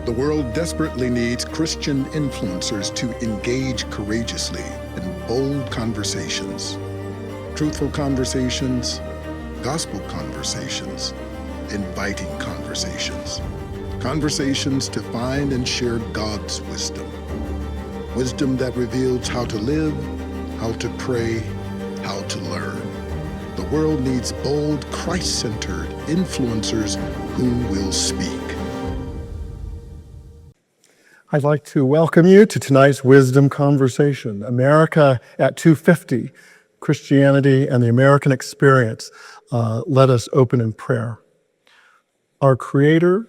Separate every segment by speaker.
Speaker 1: The world desperately needs Christian influencers to engage courageously in bold conversations. Truthful conversations, gospel conversations, inviting conversations. Conversations to find and share God's wisdom. Wisdom that reveals how to live, how to pray, how to learn. The world needs bold, Christ-centered influencers who will speak.
Speaker 2: I'd like to welcome you to tonight's Wisdom Conversation, America at 250, Christianity and the American Experience. Let us open in prayer. Our Creator,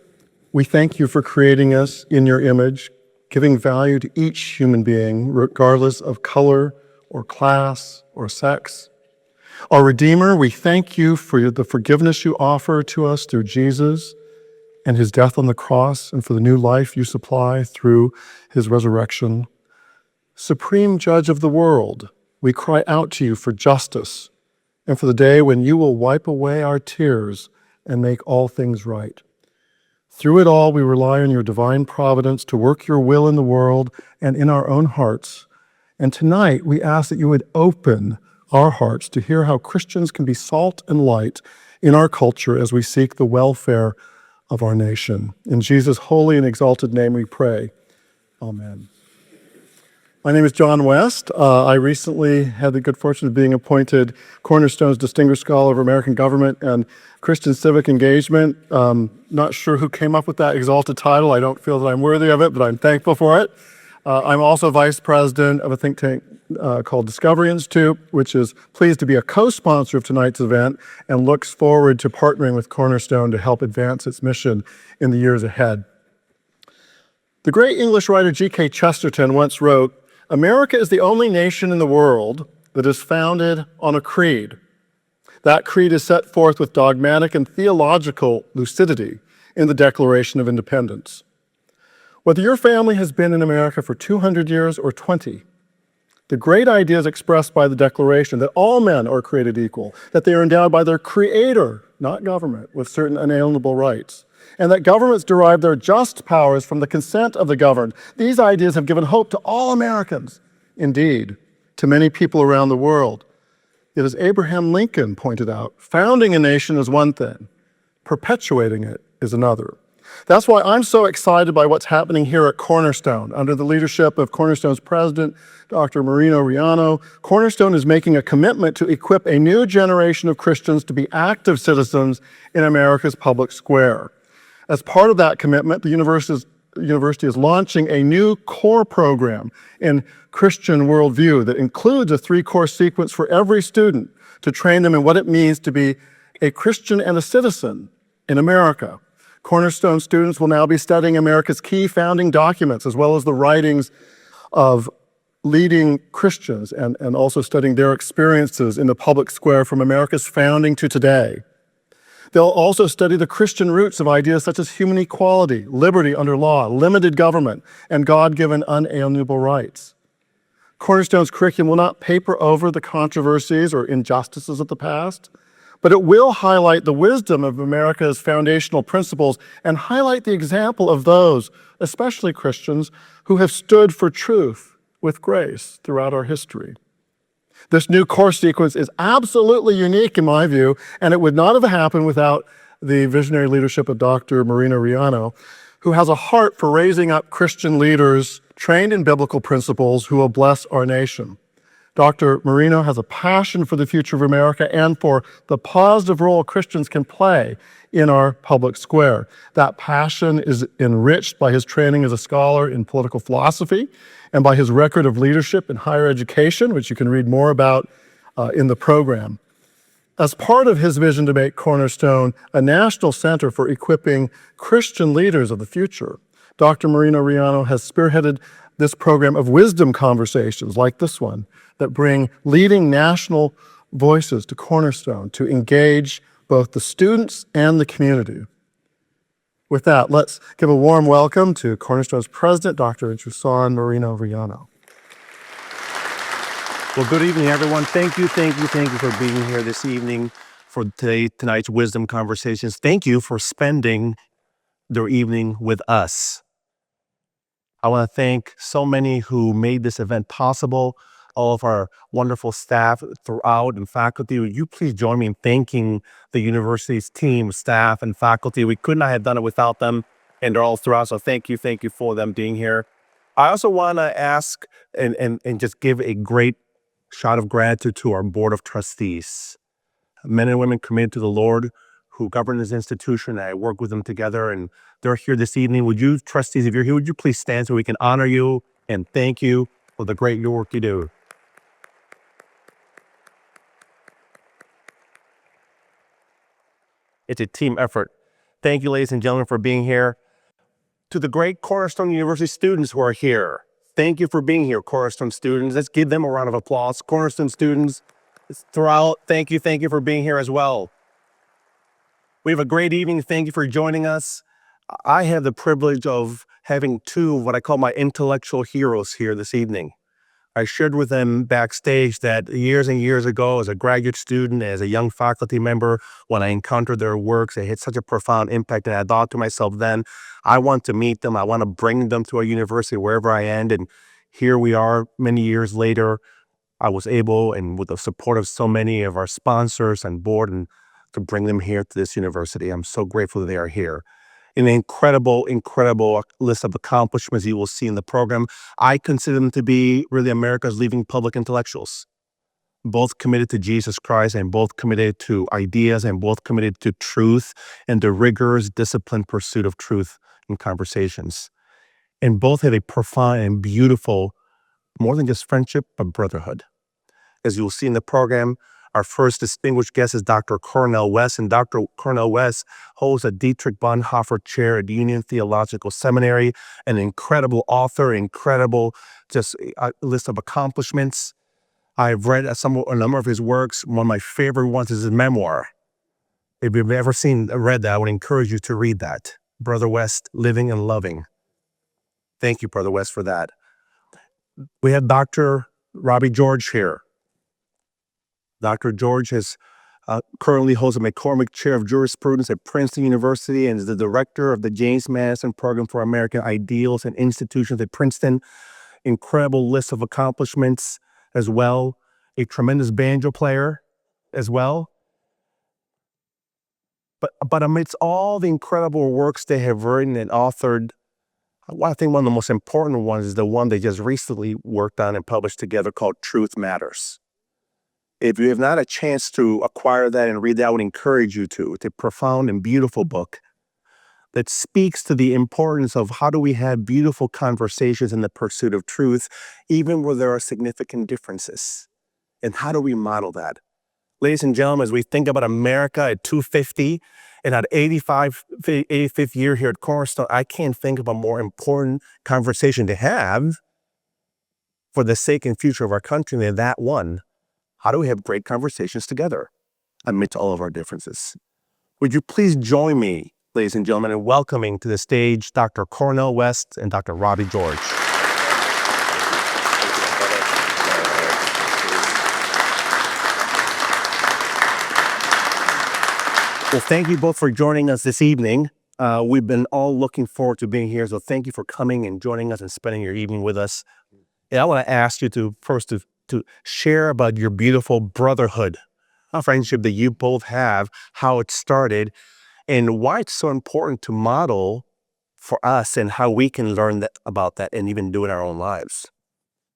Speaker 2: we thank you for creating us in your image, giving value to each human being, regardless of color or class or sex. Our Redeemer, we thank you for the forgiveness you offer to us through Jesus and his death on the cross, and for the new life you supply through his resurrection. Supreme Judge of the world, we cry out to you for justice and for the day when you will wipe away our tears and make all things right. Through it all, we rely on your divine providence to work your will in the world and in our own hearts. And tonight, we ask that you would open our hearts to hear how Christians can be salt and light in our culture as we seek the welfare of our nation. In Jesus' holy and exalted name we pray. Amen. My name is John West. I recently had the good fortune of being appointed Cornerstone's Distinguished Scholar of American Government and Christian Civic Engagement. Not sure who came up with that exalted title. I don't feel that I'm worthy of it, but I'm thankful for it. I'm also vice president of a think tank called Discovery Institute, which is pleased to be a co-sponsor of tonight's event and looks forward to partnering with Cornerstone to help advance its mission in the years ahead. The great English writer G.K. Chesterton once wrote, "America is the only nation in the world that is founded on a creed. That creed is set forth with dogmatic and theological lucidity in the Declaration of Independence. Whether your family has been in America for 200 years or 20, the great ideas expressed by the Declaration that all men are created equal, that they are endowed by their Creator, not government, with certain unalienable rights, and that governments derive their just powers from the consent of the governed. These ideas have given hope to all Americans, indeed, to many people around the world. Yet as Abraham Lincoln pointed out, founding a nation is one thing, perpetuating it is another." That's why I'm so excited by what's happening here at Cornerstone. Under the leadership of Cornerstone's President Dr. Moreno-Riaño, Cornerstone is making a commitment to equip a new generation of Christians to be active citizens in America's public square. As part of that commitment, the university is launching a new core program in Christian worldview that includes a 3-course sequence for every student to train them in what it means to be a Christian and a citizen in America. Cornerstone students will now be studying America's key founding documents, as well as the writings of leading Christians, and also studying their experiences in the public square from America's founding to today. They'll also study the Christian roots of ideas such as human equality, liberty under law, limited government, and God-given unalienable rights. Cornerstone's curriculum will not paper over the controversies or injustices of the past, but it will highlight the wisdom of America's foundational principles and highlight the example of those, especially Christians, who have stood for truth with grace throughout our history. This new course sequence is absolutely unique in my view, and it would not have happened without the visionary leadership of Dr. Moreno-Riaño, who has a heart for raising up Christian leaders trained in biblical principles who will bless our nation. Dr. Moreno has a passion for the future of America and for the positive role Christians can play in our public square. That passion is enriched by his training as a scholar in political philosophy and by his record of leadership in higher education, which you can read more about in the program. As part of his vision to make Cornerstone a national center for equipping Christian leaders of the future, Dr. Moreno-Riaño has spearheaded this program of wisdom conversations like this one that bring leading national voices to Cornerstone to engage both the students and the community. With that, let's give a warm welcome to Cornerstone's President, Dr. Gerson Moreno-Riaño.
Speaker 3: Well, good evening, everyone. Thank you for being here this evening for tonight's Wisdom Conversations. Thank you for spending their evening with us. I want to thank so many who made this event possible, all of our wonderful staff throughout and faculty. Would you please join me in thanking the university's team, staff, and faculty? We could not have done it without them, and they're all throughout. So thank you for them being here. I also want to ask and just give a great shout of gratitude to our board of trustees, men and women committed to the Lord who govern this institution. I work with them together, and they're here this evening. Would you, trustees, if you're here, would you please stand so we can honor you and thank you for the great work you do? It's a team effort. Thank you, ladies and gentlemen, for being here. To the great Cornerstone University students who are here, thank you for being here, Cornerstone students. Let's give them a round of applause. Cornerstone students throughout, thank you for being here as well. We have a great evening. Thank you for joining us. I have the privilege of having two of what I call my intellectual heroes here this evening. I shared with them backstage that years and years ago, as a graduate student, as a young faculty member, when I encountered their works, they had such a profound impact. And I thought to myself then, I want to meet them. I want to bring them to a university wherever I end. And here we are many years later. I was able, and with the support of so many of our sponsors and board, and to bring them here to this university. I'm so grateful that they are here. An incredible list of accomplishments you will see in the program. I consider them to be really America's leading public intellectuals, both committed to Jesus Christ and both committed to ideas and both committed to truth and the rigorous, disciplined pursuit of truth in conversations. And both have a profound and beautiful, more than just friendship, but brotherhood. As you will see in the program, our first distinguished guest is Dr. Cornel West, and Dr. Cornel West holds a Dietrich Bonhoeffer Chair at Union Theological Seminary, an incredible author, incredible just a list of accomplishments. I've read a number of his works. One of my favorite ones is his memoir. If you've ever read that, I would encourage you to read that. Brother West, Living and Loving. Thank you, Brother West, for that. We have Dr. Robbie George here. Dr. George currently holds a McCormick Chair of Jurisprudence at Princeton University and is the director of the James Madison Program for American Ideals and Institutions at Princeton. Incredible list of accomplishments as well. A tremendous banjo player as well. But amidst all the incredible works they have written and authored, I think one of the most important ones is the one they just recently worked on and published together called Truth Matters. If you have not a chance to acquire that and read that, I would encourage you to. It's a profound and beautiful book that speaks to the importance of how do we have beautiful conversations in the pursuit of truth, even where there are significant differences. And how do we model that? Ladies and gentlemen, as we think about America at 250 and at 85th year here at Cornerstone, I can't think of a more important conversation to have for the sake and future of our country than that one. How do we have great conversations together amidst all of our differences? Would you please join me, ladies and gentlemen, in welcoming to the stage Dr. Cornel West and Dr. Robbie George. Well, thank you both for joining us this evening. We've been all looking forward to being here, so thank you for coming and joining us and spending your evening with us. And I want to ask you to first to share about your beautiful brotherhood, a friendship that you both have, how it started, and why it's so important to model for us and how we can learn about that and even do it in our own lives.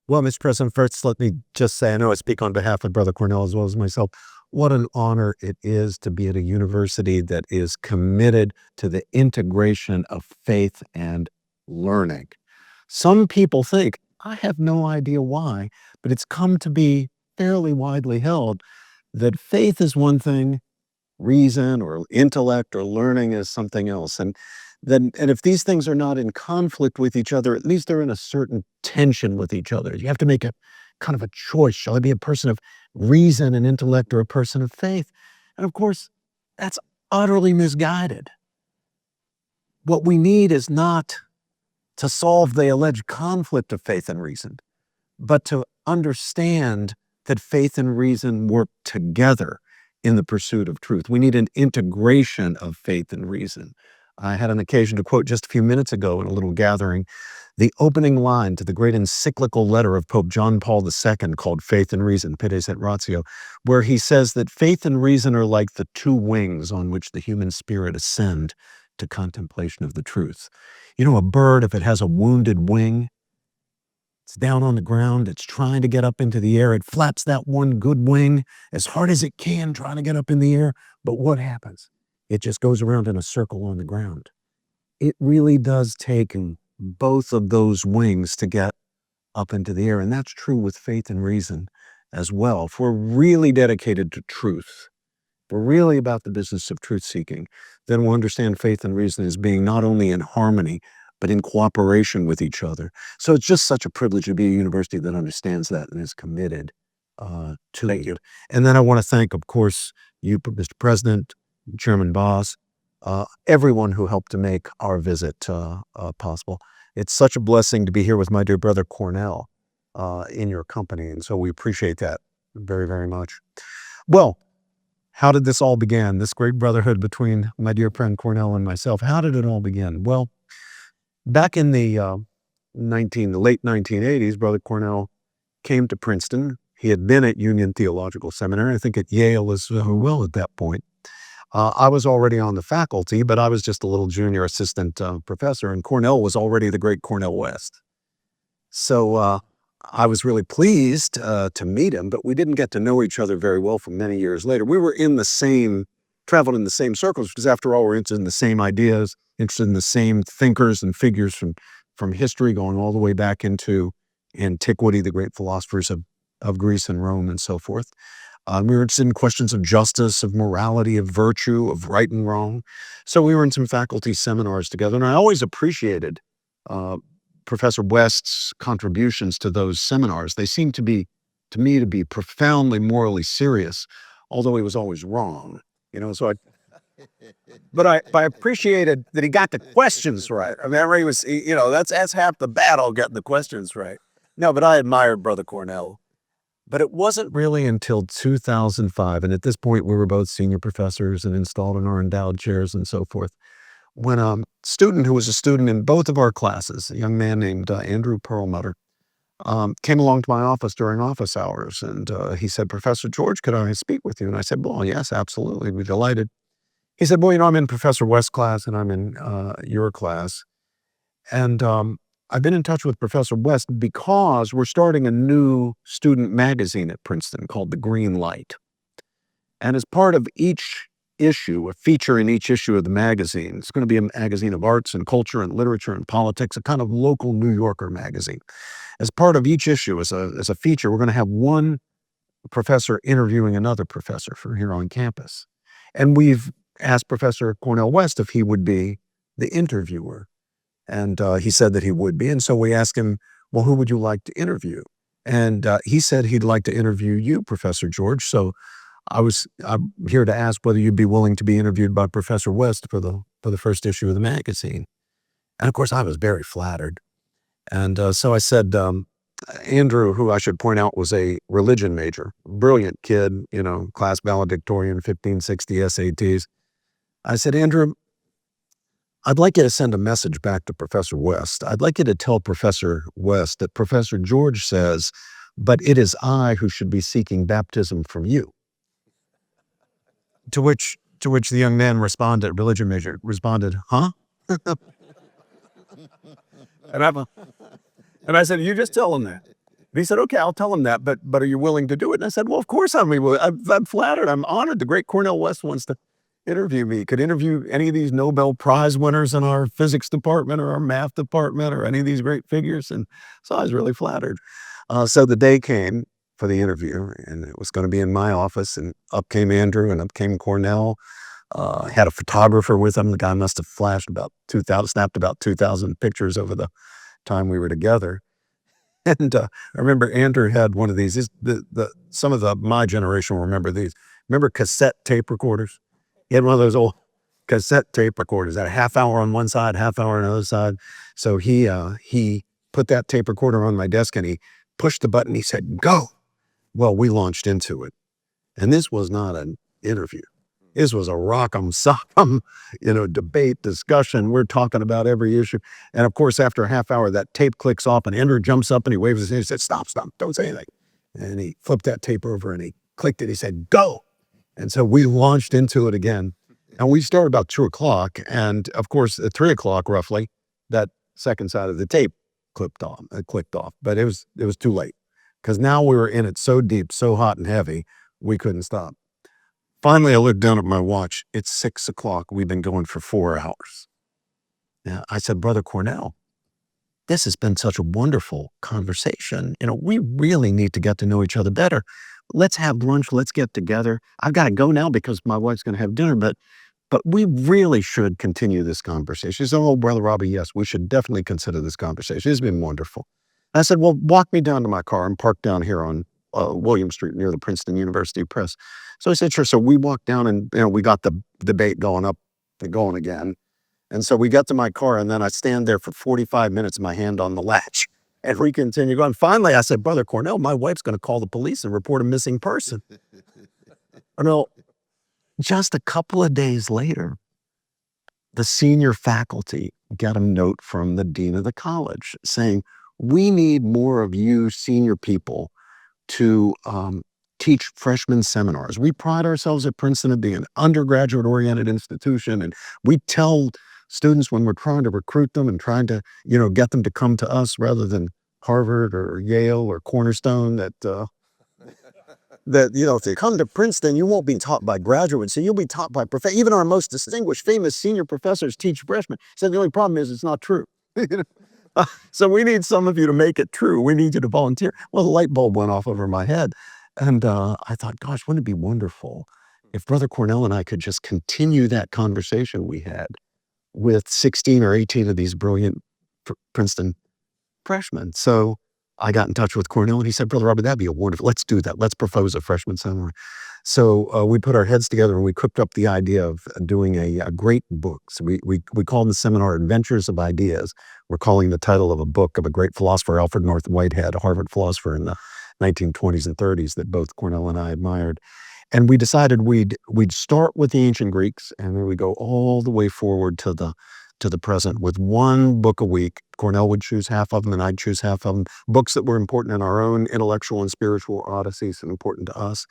Speaker 4: Well, Mr. President, first let me just say, I know I speak on behalf of Brother Cornel as well as myself. What an honor it is to be at a university that is committed to the integration of faith and learning. Some people think, I have no idea why, but it's come to be fairly widely held that faith is one thing, reason or intellect or learning is something else. And if these things are not in conflict with each other, at least they're in a certain tension with each other. You have to make a kind of a choice. Shall I be a person of reason and intellect or a person of faith? And of course, that's utterly misguided. What we need is not to solve the alleged conflict of faith and reason, but to understand that faith and reason work together in the pursuit of truth. We need an integration of faith and reason. I had an occasion to quote just a few minutes ago in a little gathering the opening line to the great encyclical letter of Pope John Paul II called Faith and Reason, Fides et Ratio, where he says that faith and reason are like the two wings on which the human spirit ascend to contemplation of the truth. You know, a bird, if it has a wounded wing, it's down on the ground, it's trying to get up into the air, it flaps that one good wing as hard as it can, trying to get up in the air, but what happens? It just goes around in a circle on the ground. It really does take both of those wings to get up into the air, and that's true with faith and reason as well. If we're really dedicated to truth, if we're really about the business of truth-seeking, then we'll understand faith and reason as being not only in harmony, but in cooperation with each other. So it's just such a privilege to be a university that understands that and is committed to
Speaker 3: Thank
Speaker 4: it.
Speaker 3: you.
Speaker 4: And then I want to thank, of course, you, Mr. President, Chairman Boss, everyone who helped to make our visit possible. It's such a blessing to be here with my dear brother Cornel in your company, and so we appreciate that very, very much. Well, how did this all begin? This great brotherhood between my dear friend Cornel and myself, how did it all begin? Well, back in the late 1980s, Brother Cornel came to Princeton. He had been at Union Theological Seminary, I think at Yale as well at that point. I was already on the faculty, but I was just a little junior assistant professor, and Cornel was already the great Cornel West. So I was really pleased to meet him, but we didn't get to know each other very well for many years later. We were traveled in the same circles, because after all, we're interested in the same ideas, interested in the same thinkers and figures from history, going all the way back into antiquity, the great philosophers of Greece and Rome and so forth. We were interested in questions of justice, of morality, of virtue, of right and wrong. So we were in some faculty seminars together, and I always appreciated Professor West's contributions to those seminars. They seemed to me to be profoundly morally serious, although he was always wrong. So I appreciated that he got the questions right. I mean, he was, that's half the battle, getting the questions right. No, but I admired Brother Cornel. But it wasn't really until 2005, and at this point we were both senior professors and installed in our endowed chairs and so forth, when a student who was a student in both of our classes, a young man named Andrew Perlmutter, came along to my office during office hours, and he said, "Professor George, could I speak with you?" And I said, "Well, yes, absolutely, we'd be delighted." He said, "Well, I'm in Professor West's class and I'm in your class, and I've been in touch with Professor West because we're starting a new student magazine at Princeton called The Green Light. And as part of each issue, a feature in each issue of the magazine, it's going to be a magazine of arts and culture and literature and politics, a kind of local New Yorker magazine. As part of each issue, as a feature, we're going to have one professor interviewing another professor for here on campus. And we've asked Professor Cornel West if he would be the interviewer. And he said that he would be. And so we asked him, well, who would you like to interview? And he said he'd like to interview you, Professor George. So I'm here to ask whether you'd be willing to be interviewed by Professor West for the first issue of the magazine. And of course, I was very flattered. And so I said, Andrew, who I should point out was a religion major, brilliant kid, class valedictorian, 1560 SATs. I said, Andrew, I'd like you to send a message back to Professor West. I'd like you to tell Professor West that Professor George says, but it is I who should be seeking baptism from you. To which the young man religion major responded, huh? And I said, you just tell him that. And he said, okay, I'll tell him that, but are you willing to do it? And I said, well, of course I'm flattered. I'm honored. The great Cornel West wants to interview me. Could interview any of these Nobel Prize winners in our physics department or our math department or any of these great figures. And so I was really flattered. So the day came for the interview, and it was going to be in my office, and up came Andrew and up came Cornel. Had a photographer with him. The guy must have snapped about 2,000 pictures over the time we were together. And I remember Andrew had one of these. Some of my generation will remember these. Remember cassette tape recorders? He had one of those old cassette tape recorders, that a half hour on one side, half hour on the other side. So he put that tape recorder on my desk and he pushed the button. He said, go. Well, we launched into it. And this was not an interview. This was a rock'em sock'em, debate, discussion. We're talking about every issue. And of course, after a half hour, that tape clicks off and Andrew jumps up and he waves his hand. He said, stop, don't say anything. And he flipped that tape over and he clicked it. He said, go. And so we launched into it again. And we started about 2:00. And of course, at 3:00 roughly, that second side of the tape clicked off. But it was too late because now we were in it so deep, so hot and heavy, we couldn't stop. Finally, I looked down at my watch. It's 6:00. We've been going for 4 hours. Yeah, I said, Brother Cornel, this has been such a wonderful conversation. We really need to get to know each other better. Let's have lunch. Let's get together. I've got to go now because my wife's going to have dinner, but we really should continue this conversation. He said, oh, Brother Robbie, yes, we should definitely consider this conversation. It's been wonderful. I said, well, walk me down to my car. I'm parked down here on William Street near the Princeton University Press. So I said, sure. So we walked down and, we got the debate going up and going again. And so we got to my car and then I stand there for 45 minutes, my hand on the latch, and we continue going. Finally, I said, Brother Cornel, my wife's going to call the police and report a missing person. Just a couple of days later, the senior faculty got a note from the dean of the college saying, we need more of you senior people to teach freshman seminars. We pride ourselves at Princeton of being an undergraduate-oriented institution, and we tell students when we're trying to recruit them and trying to, get them to come to us rather than Harvard or Yale or Cornerstone that if they come to Princeton, you won't be taught by graduates, so you'll be taught by professors. Even our most distinguished, famous senior professors teach freshmen. So the only problem is it's not true. So we need some of you to make it true. We need you to volunteer. Well, the light bulb went off over my head. And I thought, gosh, wouldn't it be wonderful if Brother Cornel and I could just continue that conversation we had with 16 or 18 of these brilliant Princeton freshmen. So I got in touch with Cornel and he said, Brother Robert, that'd be a wonderful, let's do that. Let's propose a freshman seminar. So we put our heads together and we cooked up the idea of doing a great book. So we called the seminar Adventures of Ideas. We're calling the title of a book of a great philosopher, Alfred North Whitehead, a Harvard philosopher in the 1920s and 30s that both Cornel and I admired. And we decided we'd start with the ancient Greeks and then we go all the way forward to the present with one book a week. Cornel would choose half of them and I'd choose half of them. Books that were important in our own intellectual and spiritual odysseys and important to us.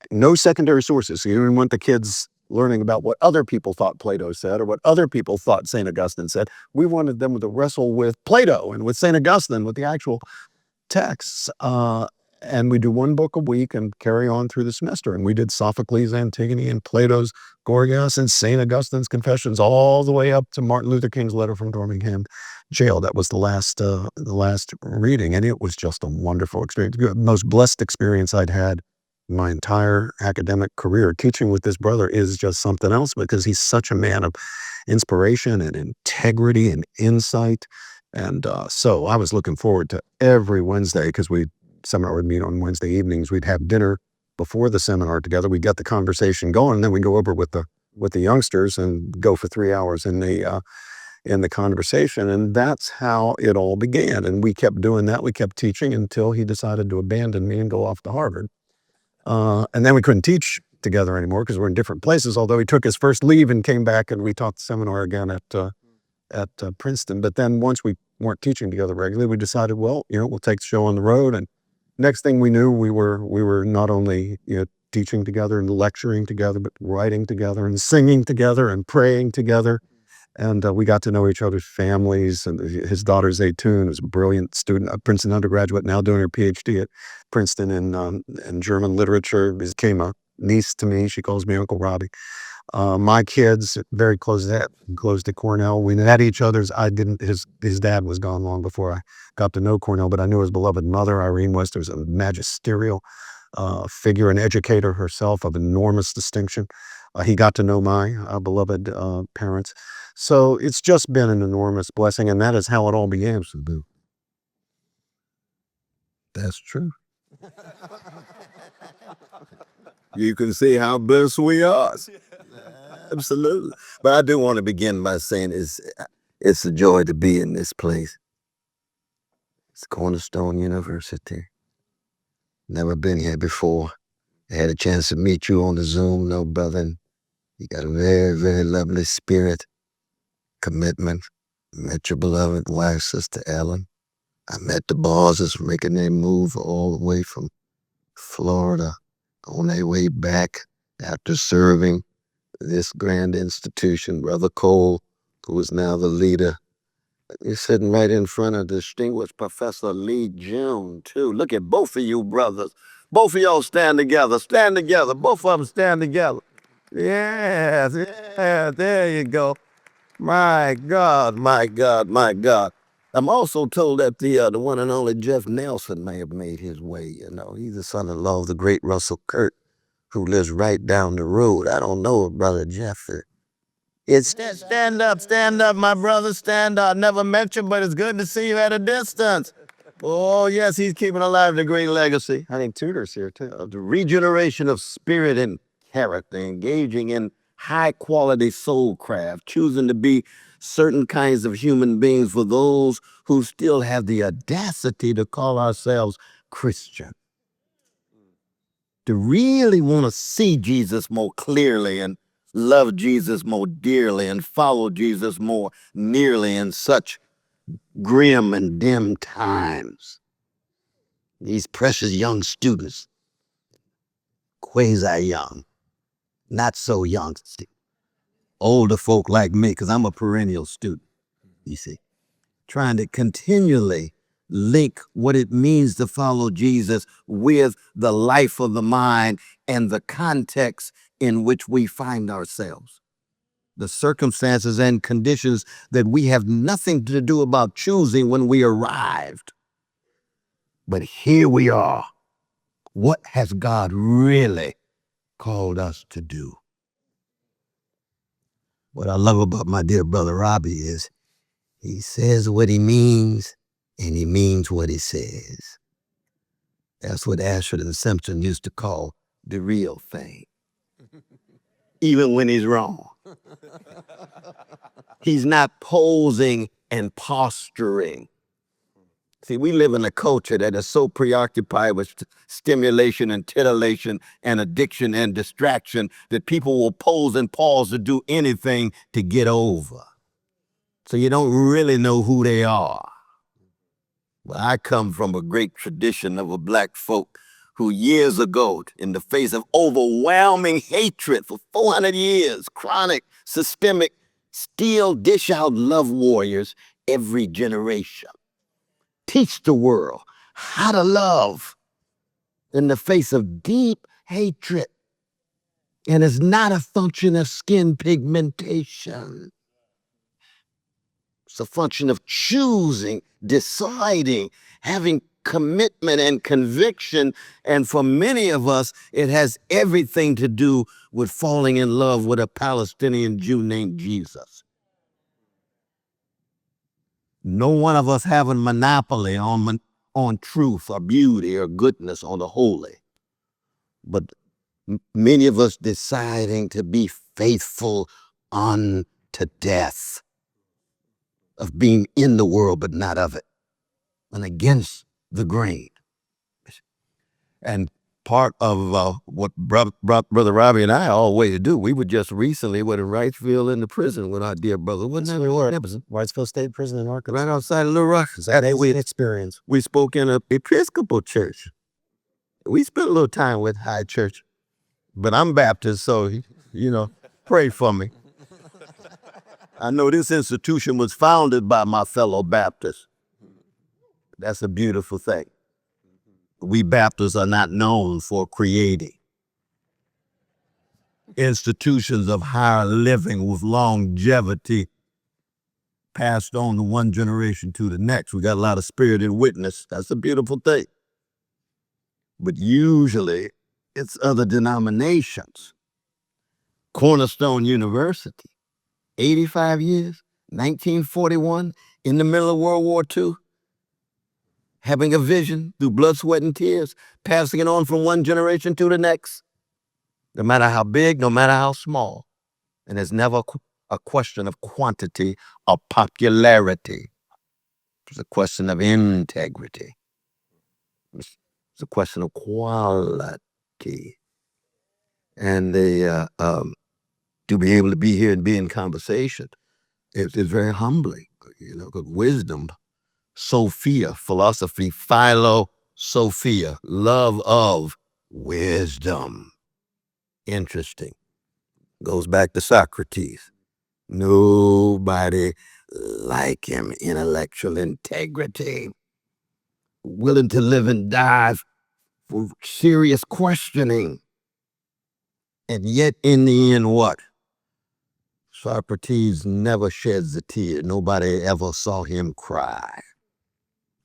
Speaker 4: No secondary sources. So you didn't want the kids learning about what other people thought Plato said or what other people thought St. Augustine said. We wanted them to wrestle with Plato and with St. Augustine, with the actual texts. And we do one book a week and carry on through the semester. And we did Sophocles' Antigone and Plato's Gorgias and St. Augustine's Confessions all the way up to Martin Luther King's letter from Birmingham jail. That was the last reading. And it was just a wonderful experience. The most blessed experience I'd had my entire academic career. Teaching with this brother is just something else because he's such a man of inspiration and integrity and insight. And so I was looking forward to every Wednesday because seminar would meet on Wednesday evenings. We'd have dinner before the seminar together. We'd get the conversation going, and then we'd go over with the youngsters and go for 3 hours in the conversation. And that's how it all began. And we kept doing that. We kept teaching until he decided to abandon me and go off to Harvard. And then we couldn't teach together anymore because we're in different places, although he took his first leave and came back and we taught the seminar again at Princeton. But then once we weren't teaching together regularly, we decided, well, we'll take the show on the road. And next thing we knew, we were not only teaching together and lecturing together, but writing together and singing together and praying together. And we got to know each other's families. And his daughter, Zaytun, was a brilliant student, a Princeton undergraduate, now doing her PhD at Princeton in German literature. Became a niece to me. She calls me Uncle Robbie. My kids, very close to Cornel. We met each other's. His dad was gone long before I got to know Cornel, but I knew his beloved mother, Irene West, was a magisterial figure, an educator herself of enormous distinction. He got to know my beloved parents. So it's just been an enormous blessing, and that is how it all began. That's true. You can see how blessed we are. Absolutely. But I do want to begin by saying it's a joy to be in this place. It's Cornerstone University. Never been here before. I had a chance to meet you on the Zoom, brother. And
Speaker 5: You got a very, very lovely spirit, commitment. Met your beloved wife, Sister Ellen. I met the bosses making their move all the way from Florida on their way back after serving this grand institution. Brother Cole, who is now the leader. You're sitting right in front of distinguished Professor Lee June, too. Look at both of you brothers. Both of y'all stand together. Stand together. Both of them stand together. Yes, yeah, there you go. My God, my God, my God. I'm also told that the one and only Jeff Nelson may have made his way. You know, he's the son-in-law of the great Russell Kurt, who lives right down the road. I don't know, Brother Jeff. Stand up, my brother, stand up. Never met you, but it's good to see you at a distance. Oh, yes, he's keeping alive the great legacy. I think Tudor's here, too. The regeneration of spirit and character, engaging in high-quality soul craft, choosing to be certain kinds of human beings for those who still have the audacity to call ourselves Christian. To really want to see Jesus more clearly and love Jesus more dearly and follow Jesus more nearly in such grim and dim times. These precious young students, quasi-young, not so young, older folk like me, because I'm a perennial student, you see, trying to continually link what it means to follow Jesus with the life of the mind and the context in which we find ourselves. The circumstances and conditions that we have nothing to do about choosing when we arrived. But here we are. What has God really called us to do? What I love about my dear brother Robbie is he says what he means and he means what he says. That's what Ashford and Simpson used to call the real thing. Even when he's wrong. He's not posing and posturing. See, we live in a culture that is so preoccupied with stimulation and titillation and addiction and distraction that people will pose and pause to do anything to get over. So you don't really know who they are. Well, I come from a great tradition of a black folk who years ago, in the face of overwhelming hatred for 400 years, chronic, systemic, still dish out love warriors every generation. Teach the world how to love in the face of deep hatred. And it's not a function of skin pigmentation. It's a function of choosing, deciding, having commitment and conviction. And for many of us, it has everything to do with falling in love with a Palestinian Jew named Jesus. No one of us have a monopoly on truth or beauty or goodness or the holy. But many of us deciding to be faithful unto death, of being in the world but not of it, and against the grain. And part of what Brother Robbie and I always do, we were just recently with Wrightsville in the prison with our dear brother. Wasn't that we were?
Speaker 4: Wrightsville State Prison in Arkansas.
Speaker 5: Right outside of Little Rock.
Speaker 4: That was an experience.
Speaker 5: We spoke in an Episcopal church. We spent a little time with high church. But I'm Baptist, so, pray for me. I know this institution was founded by my fellow Baptists. That's a beautiful thing. We Baptists are not known for creating institutions of higher living with longevity passed on to one generation to the next. We got a lot of spirit and witness. That's a beautiful thing. But usually it's other denominations. Cornerstone University, 85 years, 1941, in the middle of World War II, having a vision through blood, sweat, and tears, passing it on from one generation to the next, no matter how big, no matter how small. And it's never a question of quantity or popularity. It's a question of integrity. It's a question of quality. And to be able to be here and be in conversation. It's very humbling, because wisdom, Sophia, philosophy, philo, Sophia, love of wisdom. Interesting. Goes back to Socrates. Nobody like him, intellectual integrity, willing to live and die for serious questioning. And yet in the end, what? Socrates never sheds a tear. Nobody ever saw him cry.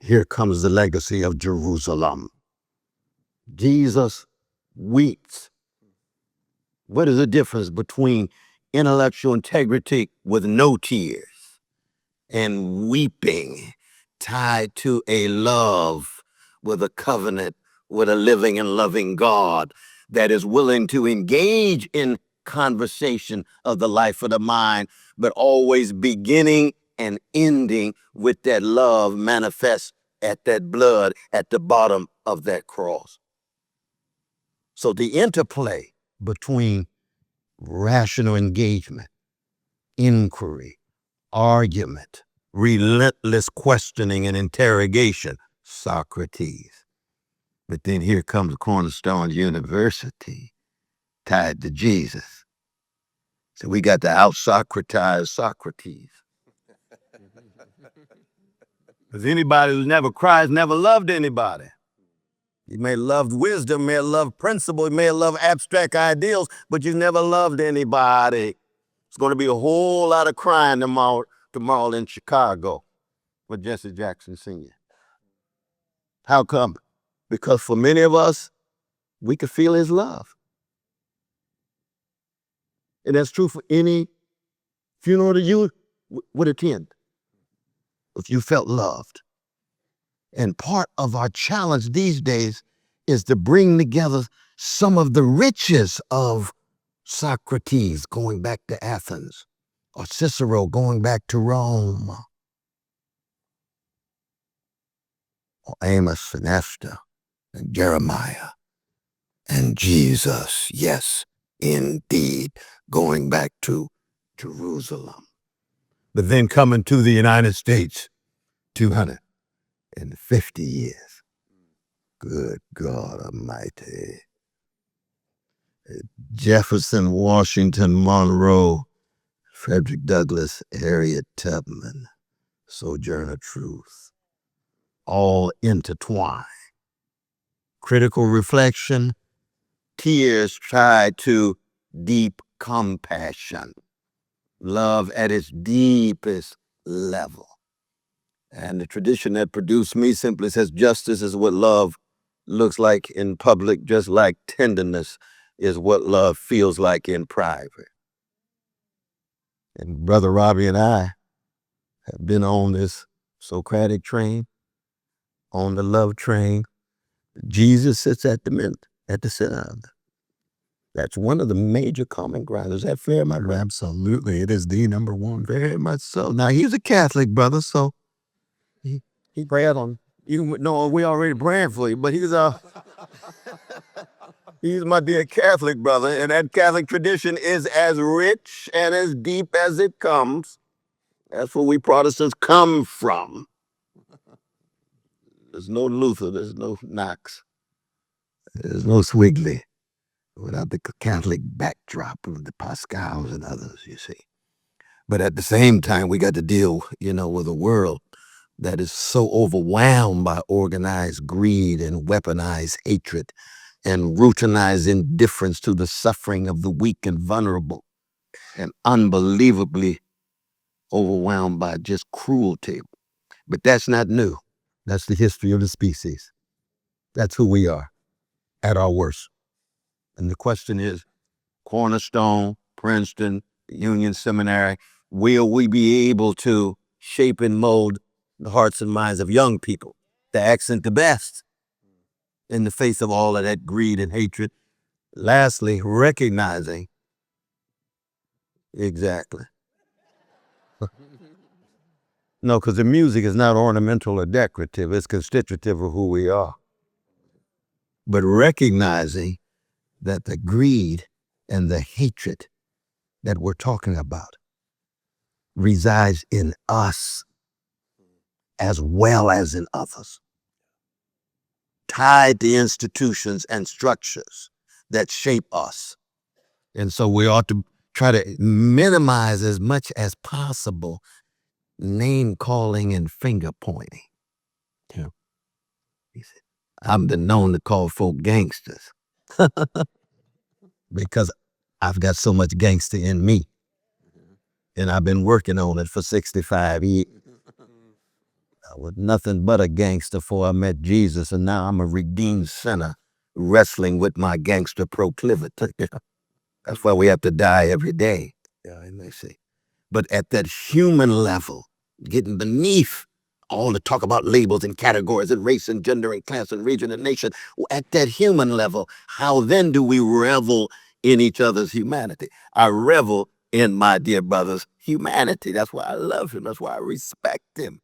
Speaker 5: Here comes the legacy of Jerusalem. Jesus weeps. What is the difference between intellectual integrity with no tears and weeping tied to a love with a covenant with a living and loving God that is willing to engage in conversation of the life of the mind, but always beginning and ending with that love manifest at that blood at the bottom of that cross. So the interplay between rational engagement, inquiry, argument, relentless questioning and interrogation, Socrates. But then here comes Cornerstone University, tied to Jesus. So we got to out-Socratize Socrates. Because anybody who never cries never loved anybody. You may have loved wisdom, may have loved principle, you may have loved abstract ideals, but you never loved anybody. It's going to be a whole lot of crying tomorrow in Chicago with Jesse Jackson Sr. How come? Because for many of us, we could feel his love. And that's true for any funeral that you would attend, if you felt loved. And part of our challenge these days is to bring together some of the riches of Socrates going back to Athens, or Cicero going back to Rome, or Amos and Esther and Jeremiah and Jesus, yes, indeed, going back to Jerusalem. But then coming to the United States, 250 years. Good God Almighty. Jefferson, Washington, Monroe, Frederick Douglass, Harriet Tubman, Sojourner Truth, all intertwined. Critical reflection, tears tied to deep compassion, love at its deepest level. And the tradition that produced me simply says justice is what love looks like in public, just like tenderness is what love feels like in private. And Brother Robbie and I have been on this Socratic train, on the love train. Jesus sits at the center of it. That's one of the major common grounds. Is that fair, my brother?
Speaker 4: Absolutely. It is the number one.
Speaker 5: Very much so. Now, he's a Catholic brother, so he prayed on. You know, we already praying for you, but he's my dear Catholic brother, and that Catholic tradition is as rich and as deep as it comes. That's where we Protestants come from. There's no Luther, there's no Knox, there's no Swigley without the Catholic backdrop of the Pascals and others, you see. But at the same time, we got to deal, with a world that is so overwhelmed by organized greed and weaponized hatred and routinized indifference to the suffering of the weak and vulnerable, and unbelievably overwhelmed by just cruelty. But that's not new. That's the history of the species. That's who we are at our worst. And the question is, Cornerstone, Princeton, Union Seminary, will we be able to shape and mold the hearts and minds of young people to accent the best in the face of all of that greed and hatred? Lastly, recognizing exactly. No, because the music is not ornamental or decorative. It's constitutive of who we are. But recognizing that the greed and the hatred that we're talking about resides in us as well as in others, tied to institutions and structures that shape us. And so we ought to try to minimize as much as possible name calling and finger pointing. Yeah. I've been known to call folk gangsters because I've got so much gangster in me. And I've been working on it for 65 years. I was nothing but a gangster before I met Jesus, and now I'm a redeemed sinner wrestling with my gangster proclivity. That's why we have to die every day. Yeah, and they say. But at that human level, getting beneath all the talk about labels and categories and race and gender and class and region and nation, at that human level, how then do we revel in each other's humanity? I revel in my dear brother's humanity. That's why I love him. That's why I respect him.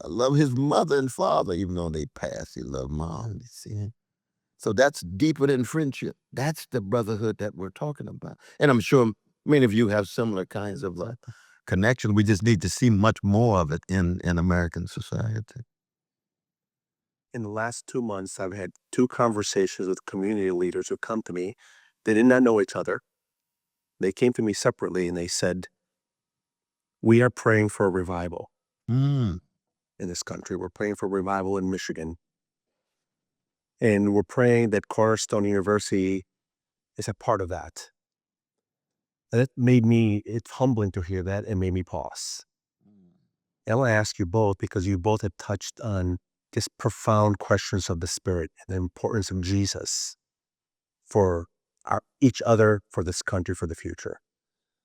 Speaker 5: I love his mother and father, even though they passed. He loved mom. You see? So that's deeper than friendship. That's the brotherhood that we're talking about. And I'm sure many of you have similar kinds of connection. We just need to see much more of it in American society.
Speaker 3: In the last 2 months, I've had 2 conversations with community leaders who come to me. They did not know each other. They came to me separately and they said, we are praying for a revival in this country. We're praying for revival in Michigan. And we're praying that Cornerstone University is a part of that. And it's humbling to hear that and made me pause. And I want to ask you both, because you both have touched on just profound questions of the Spirit and the importance of Jesus for each other, for this country, for the future.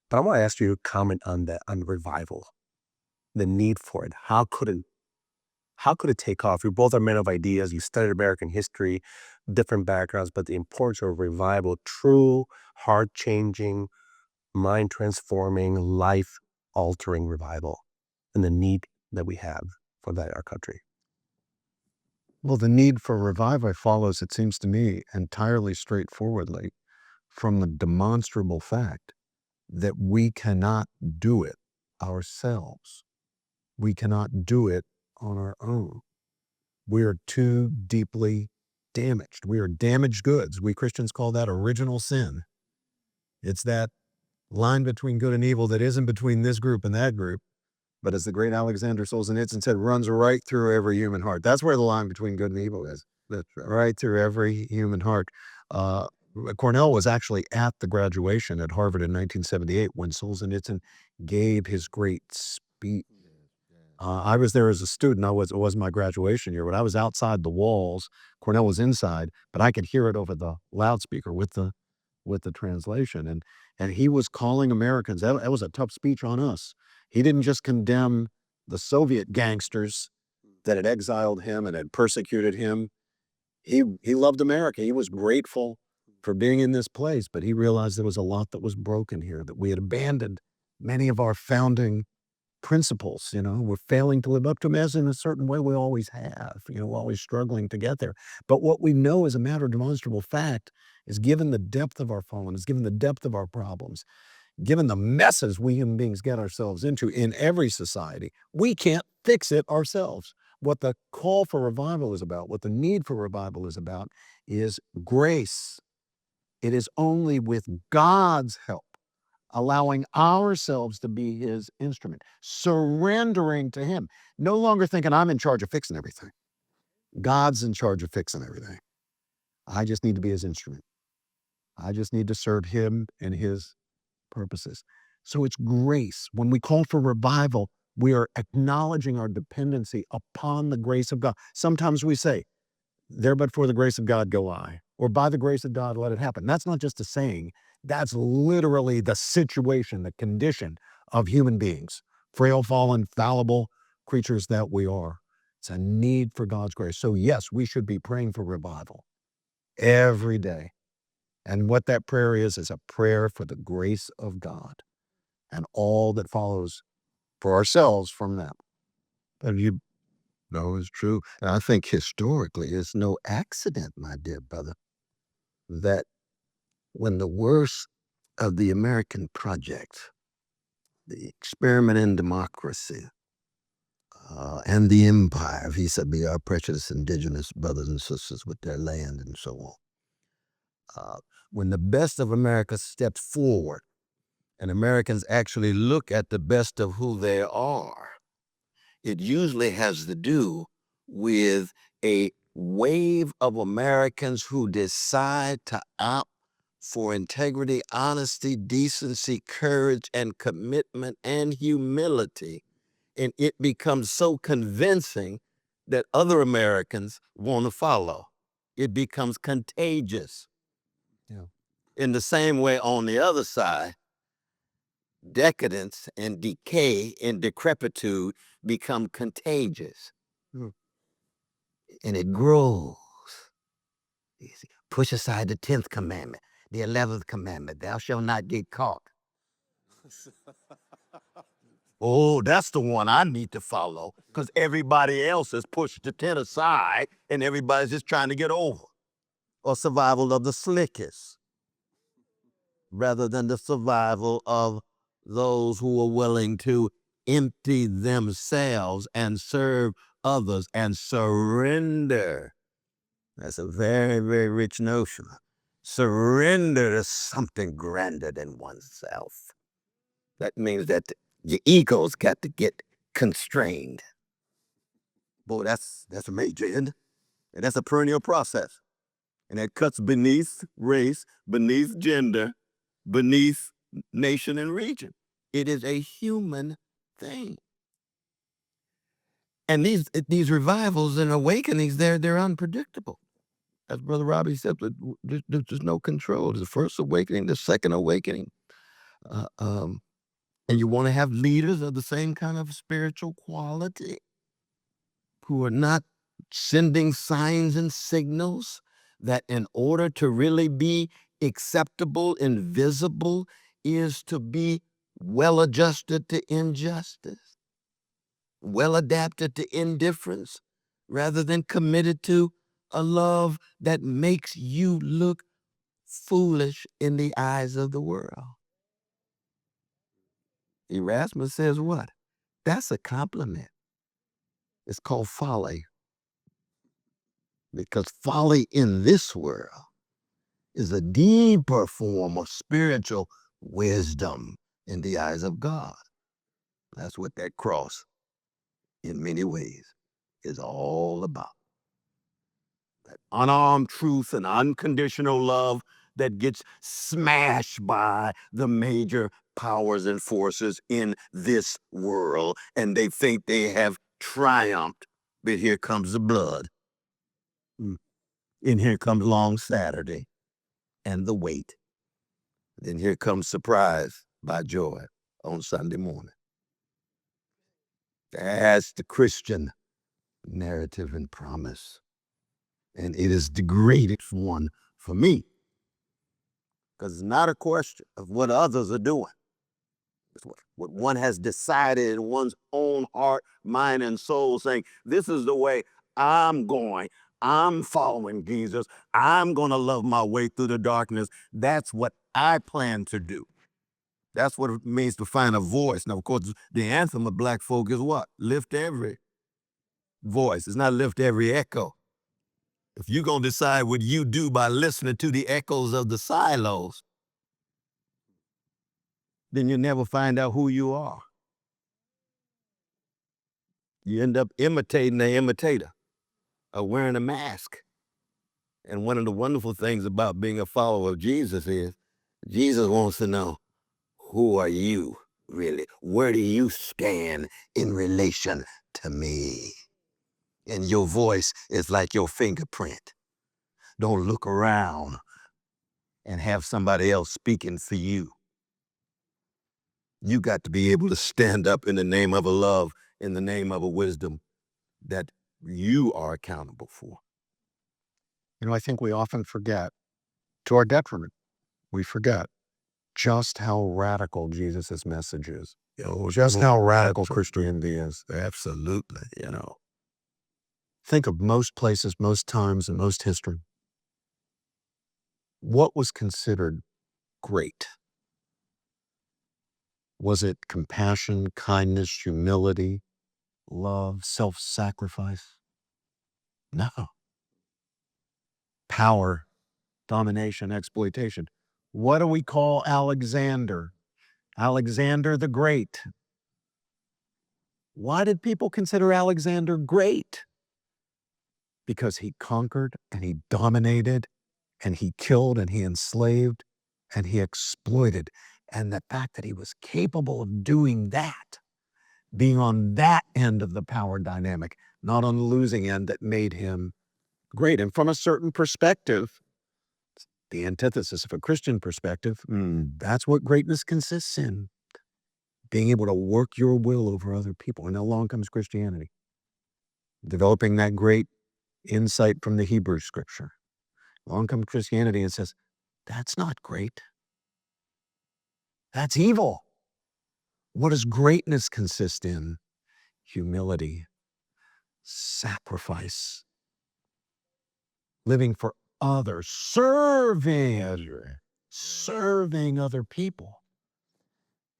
Speaker 3: But I want to ask you to comment on revival, the need for it. How could it take off? You both are men of ideas. You studied American history, different backgrounds, but the importance of revival, true, heart-changing, mind-transforming, life-altering revival, and the need that we have for that in our country.
Speaker 4: Well, the need for revival follows, it seems to me, entirely straightforwardly from the demonstrable fact that we cannot do it ourselves. We cannot do it on our own. We are too deeply damaged. We are damaged goods. We Christians call that original sin. It's that line between good and evil that isn't between this group and that group, but as the great Alexander Solzhenitsyn said, runs right through every human heart. That's where the line between good and evil is. That's right through every human heart. Cornel was actually at the graduation at Harvard in 1978 when Solzhenitsyn gave his great speech. I was there as a student. It was my graduation year, but I was outside the walls. Cornel was inside, but I could hear it over the loudspeaker with the translation. And he was calling Americans. That was a tough speech on us. He didn't just condemn the Soviet gangsters that had exiled him and had persecuted him. He loved America. He was grateful for being in this place, but he realized there was a lot that was broken here, that we had abandoned many of our founding principles. We're failing to live up to them, as in a certain way we always have, always struggling to get there. But what we know as a matter of demonstrable fact is, given the depth of our fallenness, given the depth of our problems, given the messes we human beings get ourselves into in every society, we can't fix it ourselves. What the call for revival is about, what the need for revival is about, is grace. It is only with God's help, allowing ourselves to be his instrument, surrendering to him, no longer thinking I'm in charge of fixing everything. God's in charge of fixing everything. I just need to be his instrument. I just need to serve him and his purposes. So it's grace. When we call for revival, we are acknowledging our dependency upon the grace of God. Sometimes we say, there but for the grace of God go I, or by the grace of God let it happen. That's not just a saying. That's literally the situation, the condition of human beings, frail, fallen, fallible creatures that we are. It's a need for God's grace. So yes, we should be praying for revival every day. And what that prayer is a prayer for the grace of God and all that follows for ourselves from that.
Speaker 5: And you know it's true. And I think historically it's no accident, my dear brother, that when the worst of the American project, the experiment in democracy, and the empire, vis-a-vis our precious indigenous brothers and sisters with their land and so on. When the best of America steps forward and Americans actually look at the best of who they are, it usually has to do with a wave of Americans who decide to opt for integrity, honesty, decency, courage, and commitment and humility. And it becomes so convincing that other Americans want to follow. It becomes contagious. Yeah. In the same way, on the other side, decadence and decay and decrepitude become contagious. And it grows. Push aside the 10th commandment, the 11th commandment, thou shalt not get caught. Oh, that's the one I need to follow, because everybody else has pushed the 10 aside and everybody's just trying to get over. Or survival of the slickest, rather than the survival of those who are willing to empty themselves and serve others and surrender. That's a very, very rich notion. Surrender to something grander than oneself. That means that your ego's got to get constrained. Boy, that's a major, isn't it? And that's a perennial process. And that cuts beneath race, beneath gender, beneath nation and region. It is a human thing. And these revivals and awakenings, they're unpredictable. As Brother Robbie said, there's no control. There's the first awakening, the second awakening. And you want to have leaders of the same kind of spiritual quality who are not sending signs and signals that in order to really be acceptable and visible is to be well adjusted to injustice, well adapted to indifference, rather than committed to a love that makes you look foolish in the eyes of the world. Erasmus says what? That's a compliment. It's called folly. Because folly in this world is a deeper form of spiritual wisdom in the eyes of God. That's what that cross, in many ways, is all about. That unarmed truth and unconditional love that gets smashed by the major powers and forces in this world, and they think they have triumphed, but here comes the blood. And here comes Long Saturday and the wait. Then here comes surprise by joy on Sunday morning. That's the Christian narrative and promise. And it is the greatest one for me. Because it's not a question of what others are doing. It's what one has decided in one's own heart, mind, and soul, saying, this is the way I'm going. I'm following Jesus. I'm going to love my way through the darkness. That's what I plan to do. That's what it means to find a voice. Now, of course, the anthem of Black folk is what? Lift every voice. It's not lift every echo. If you're going to decide what you do by listening to the echoes of the silos, then you never find out who you are. You end up imitating the imitator or wearing a mask. And one of the wonderful things about being a follower of Jesus is Jesus wants to know, who are you really? Where do you stand in relation to me? And your voice is like your fingerprint. Don't look around and have somebody else speaking for you. You got to be able to stand up in the name of a love, in the name of a wisdom that you are accountable for.
Speaker 2: You know, I think we often forget, to our detriment, we forget just how radical Jesus' message is. Just how radical Christianity is.
Speaker 5: Absolutely.
Speaker 2: Think of most places, most times, and most history. What was considered great
Speaker 4: Was it compassion, kindness, humility, love, self-sacrifice? No. Power, domination, exploitation. What do we call Alexander? Alexander the Great. Why did people consider Alexander great? Because he conquered and he dominated and he killed and he enslaved and he exploited. And the fact that he was capable of doing that, being on that end of the power dynamic, not on the losing end, that made him great. And from a certain perspective, the antithesis of a Christian perspective, that's what greatness consists in. Being able to work your will over other people. And along comes Christianity. Developing that great insight from the Hebrew scripture. Along comes Christianity and says, that's not great. That's evil. What does greatness consist in? Humility, sacrifice, living for others, serving other people.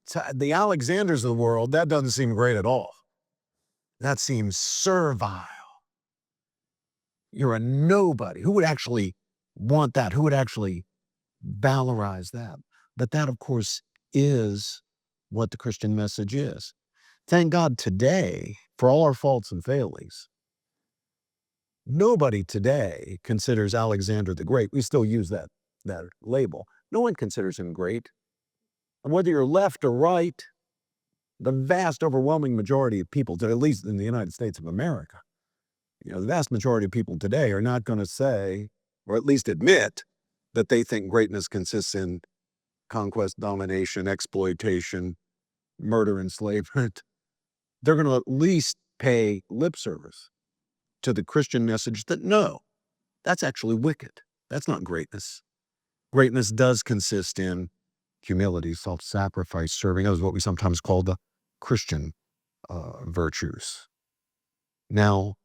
Speaker 4: So the Alexanders of the world, that doesn't seem great at all. That seems servile. You're a nobody. Who would actually want that? Who would actually valorize that? But that, of course, is what the Christian message is. Thank God today, for all our faults and failings, nobody today considers Alexander the Great. We still use that label. No one considers him great. And whether you're left or right, the vast overwhelming majority of people, at least in the United States of America, the vast majority of people today are not going to say, or at least admit, that they think greatness consists in conquest, domination, exploitation, murder, enslavement. They're going to at least pay lip service to the Christian message that no, that's actually wicked. That's not greatness. Greatness does consist in humility, self-sacrifice, serving others, what we sometimes call the Christian virtues. Now,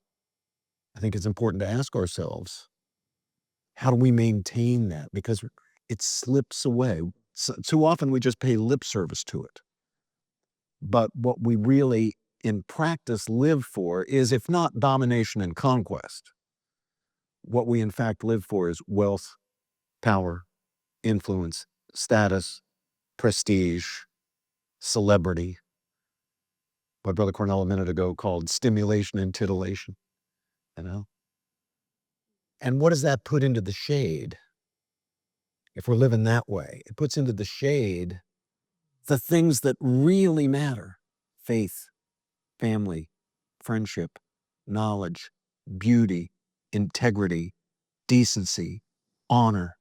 Speaker 4: I think it's important to ask ourselves, how do we maintain that? Because it slips away. So, too often we just pay lip service to it. But what we really, in practice, live for is, if not domination and conquest, what we in fact live for is wealth, power, influence, status, prestige, celebrity. What Brother Cornel a minute ago called stimulation and titillation. And what does that put into the shade? If we're living that way, it puts into the shade the things that really matter: faith, family, friendship, knowledge, beauty, integrity, decency, honor,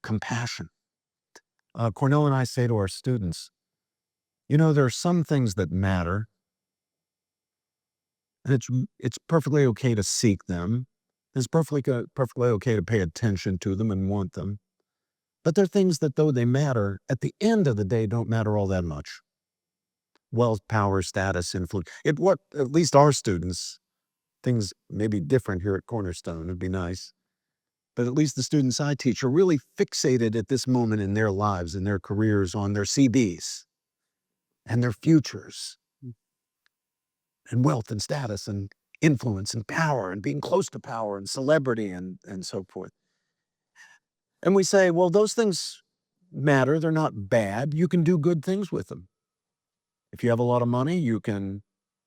Speaker 4: compassion. Cornel and I say to our students, there are some things that matter, and it's perfectly okay to seek them. It's perfectly okay to pay attention to them and want them. But there are things that, though they matter, at the end of the day don't matter all that much. Wealth, power, status, influence. At least our students, things may be different here at Cornerstone, it'd be nice. But at least the students I teach are really fixated at this moment in their lives, in their careers, on their CBs and their futures, and wealth and status and influence and power and being close to power and celebrity and so forth. And we say, well, those things matter. They're not bad. You can do good things with them. If you have a lot of money, you can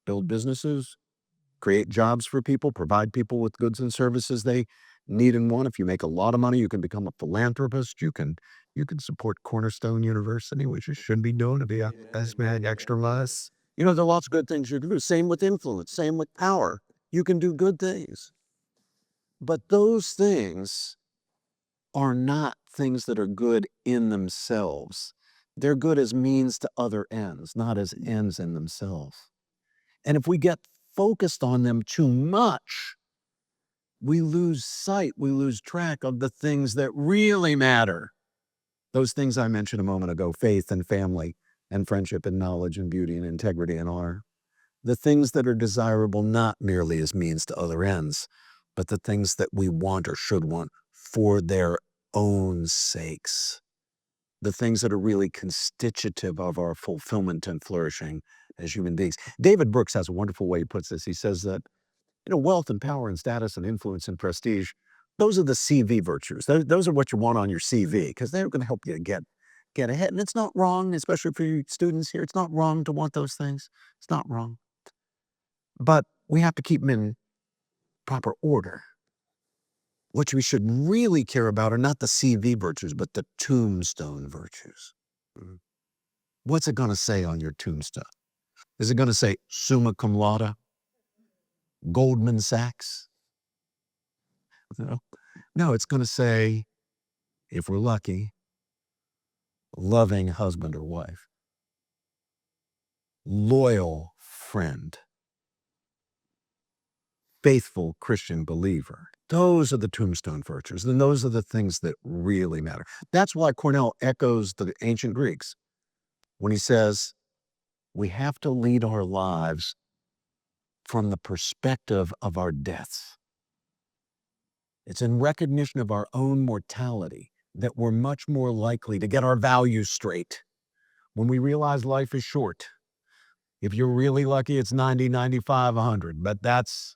Speaker 4: build businesses, create jobs for people, provide people with goods and services they need and want. If you make a lot of money, you can become a philanthropist. You can support Cornerstone University, which you should be doing to be a best man extra less. There are lots of good things you can do. Same with influence, same with power. You can do good things. But those things are not things that are good in themselves. They're good as means to other ends, not as ends in themselves. And if we get focused on them too much, we lose sight, we lose track of the things that really matter. Those things I mentioned a moment ago: faith and family and friendship and knowledge and beauty and integrity and honor. The things that are desirable not merely as means to other ends, but the things that we want or should want for their own sakes. the things that are really constitutive of our fulfillment and flourishing as human beings. David Brooks has a wonderful way he puts this. He says that, wealth and power and status and influence and prestige, those are the CV virtues. Those are what you want on your CV, because they're going to help you get ahead. And it's not wrong, especially for you students here. It's not wrong to want those things. It's not wrong. But we have to keep them in proper order. What we should really care about are not the CV virtues, but the tombstone virtues. What's it going to say on your tombstone? Is it going to say summa cum laude? Goldman Sachs? No, it's going to say, if we're lucky, loving husband or wife, loyal friend, faithful Christian believer. Those are the tombstone virtues, and those are the things that really matter. That's why Cornel echoes the ancient Greeks when he says, we have to lead our lives from the perspective of our deaths. It's in recognition of our own mortality that we're much more likely to get our values straight when we realize life is short. If you're really lucky, it's 90, 95, 100, but that's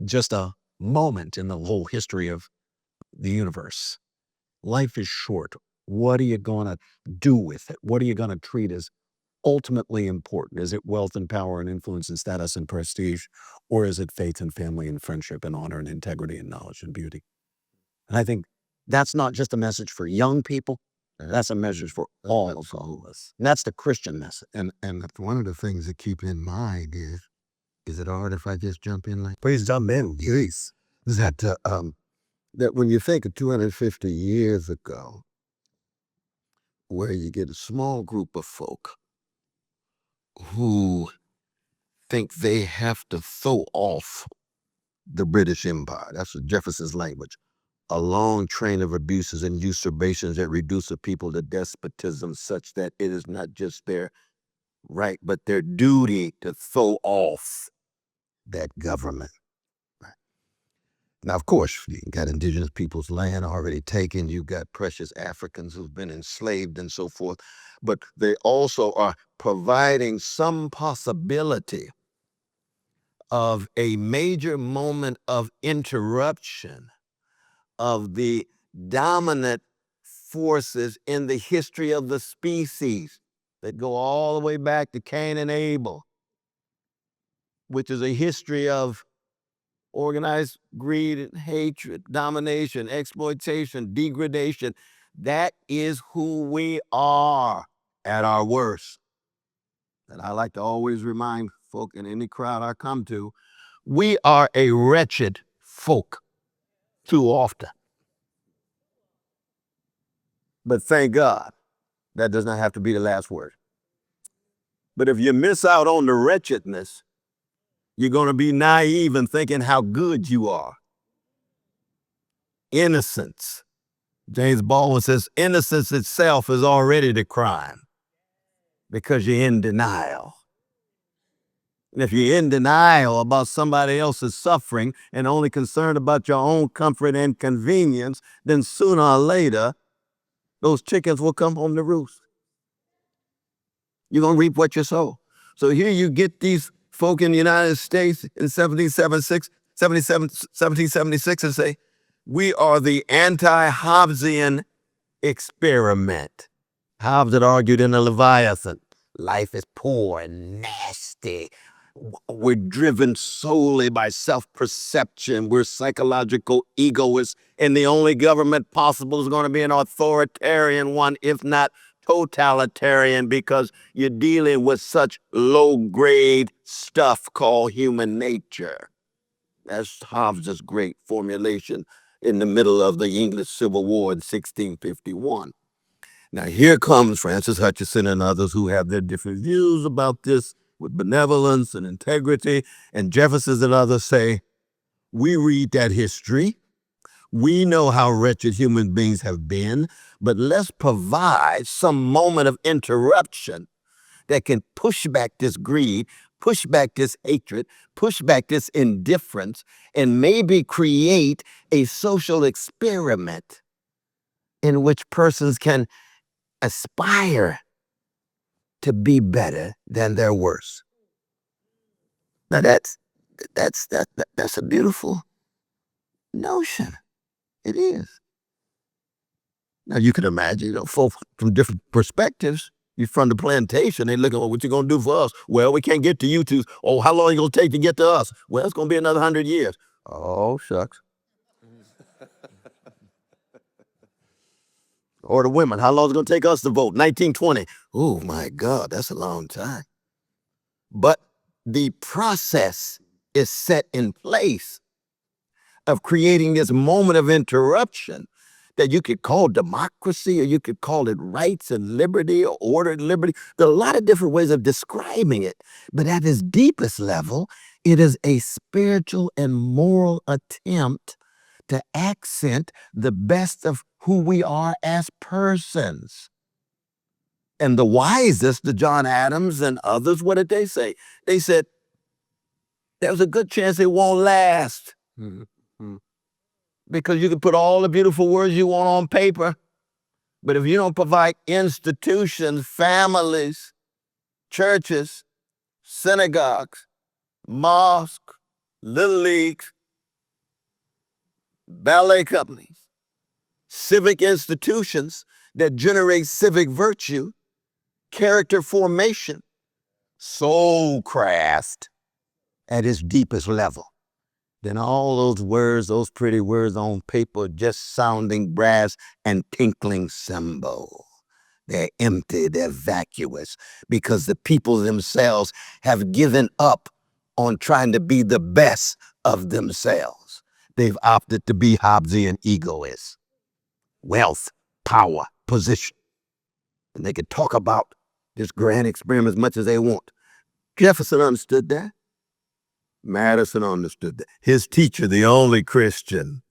Speaker 4: just a moment in the whole history of the universe. Life is short. What are you going to do with it? What are you going to treat as ultimately important? Is it wealth and power and influence and status and prestige? Or is it faith and family and friendship and honor and integrity and knowledge and beauty? And I think that's not just a message for young people. That's a message for all of us. And that's the Christian message.
Speaker 5: And one of the things to keep in mind is it hard if I just jump in like?
Speaker 3: Please jump in.
Speaker 5: Please. That when you think of 250 years ago, where you get a small group of folk who think they have to throw off the British Empire. That's Jefferson's language. A long train of abuses and usurpations that reduce a people to despotism such that it is not just their right, but their duty to throw off that government. Right. Now, of course, you got indigenous people's land already taken. You've got precious Africans who've been enslaved and so forth. But they also are providing some possibility of a major moment of interruption of the dominant forces in the history of the species that go all the way back to Cain and Abel, which is a history of organized greed and hatred, domination, exploitation, degradation. That is who we are at our worst. And I like to always remind folk in any crowd I come to, we are a wretched folk too often. But thank God, that does not have to be the last word. But if you miss out on the wretchedness, you're going to be naive in thinking how good you are. Innocence. James Baldwin says, innocence itself is already the crime because you're in denial. And if you're in denial about somebody else's suffering and only concerned about your own comfort and convenience, then sooner or later, those chickens will come home to roost. You're going to reap what you sow. So here you get these folk in the United States in 1776 and say, we are the anti-Hobbesian experiment. Hobbes had argued in the Leviathan, life is poor and nasty. We're driven solely by self-perception. We're psychological egoists, and the only government possible is going to be an authoritarian one, if not totalitarian, because you're dealing with such low-grade stuff called human nature. That's Hobbes' great formulation in the middle of the English Civil War in 1651. Now here comes Francis Hutcheson and others who have their different views about this with benevolence and integrity, and Jefferson and others say, we read that history. We know how wretched human beings have been, but let's provide some moment of interruption that can push back this greed, push back this hatred, push back this indifference, and maybe create a social experiment in which persons can aspire to be better than their worst. Now that's a beautiful notion. It is. Now you can imagine, folks from different perspectives. You're from the plantation, they looking, what you gonna do for us? Well, we can't get to you two. Oh, how long you gonna take to get to us? Well, it's gonna be another 100 years. Oh, shucks. Or the women, how long is it gonna take us to vote? 1920. Oh my God, that's a long time. But the process is set in place of creating this moment of interruption that you could call democracy, or you could call it rights and liberty, or order and liberty. There are a lot of different ways of describing it, but at its deepest level, it is a spiritual and moral attempt to accent the best of who we are as persons. And the wisest, the John Adams and others, what did they say? They said, there's a good chance it won't last. Mm-hmm. Because you can put all the beautiful words you want on paper, but if you don't provide institutions, families, churches, synagogues, mosques, little leagues, ballet companies, civic institutions that generate civic virtue, character formation, soul craft at its deepest level, then all those words, those pretty words on paper, just sounding brass and tinkling cymbal. They're empty, they're vacuous, because the people themselves have given up on trying to be the best of themselves. They've opted to be Hobbesian egoists. Wealth, power, position. And they can talk about this grand experiment as much as they want. Jefferson understood that. Madison understood that. His teacher, the only Christian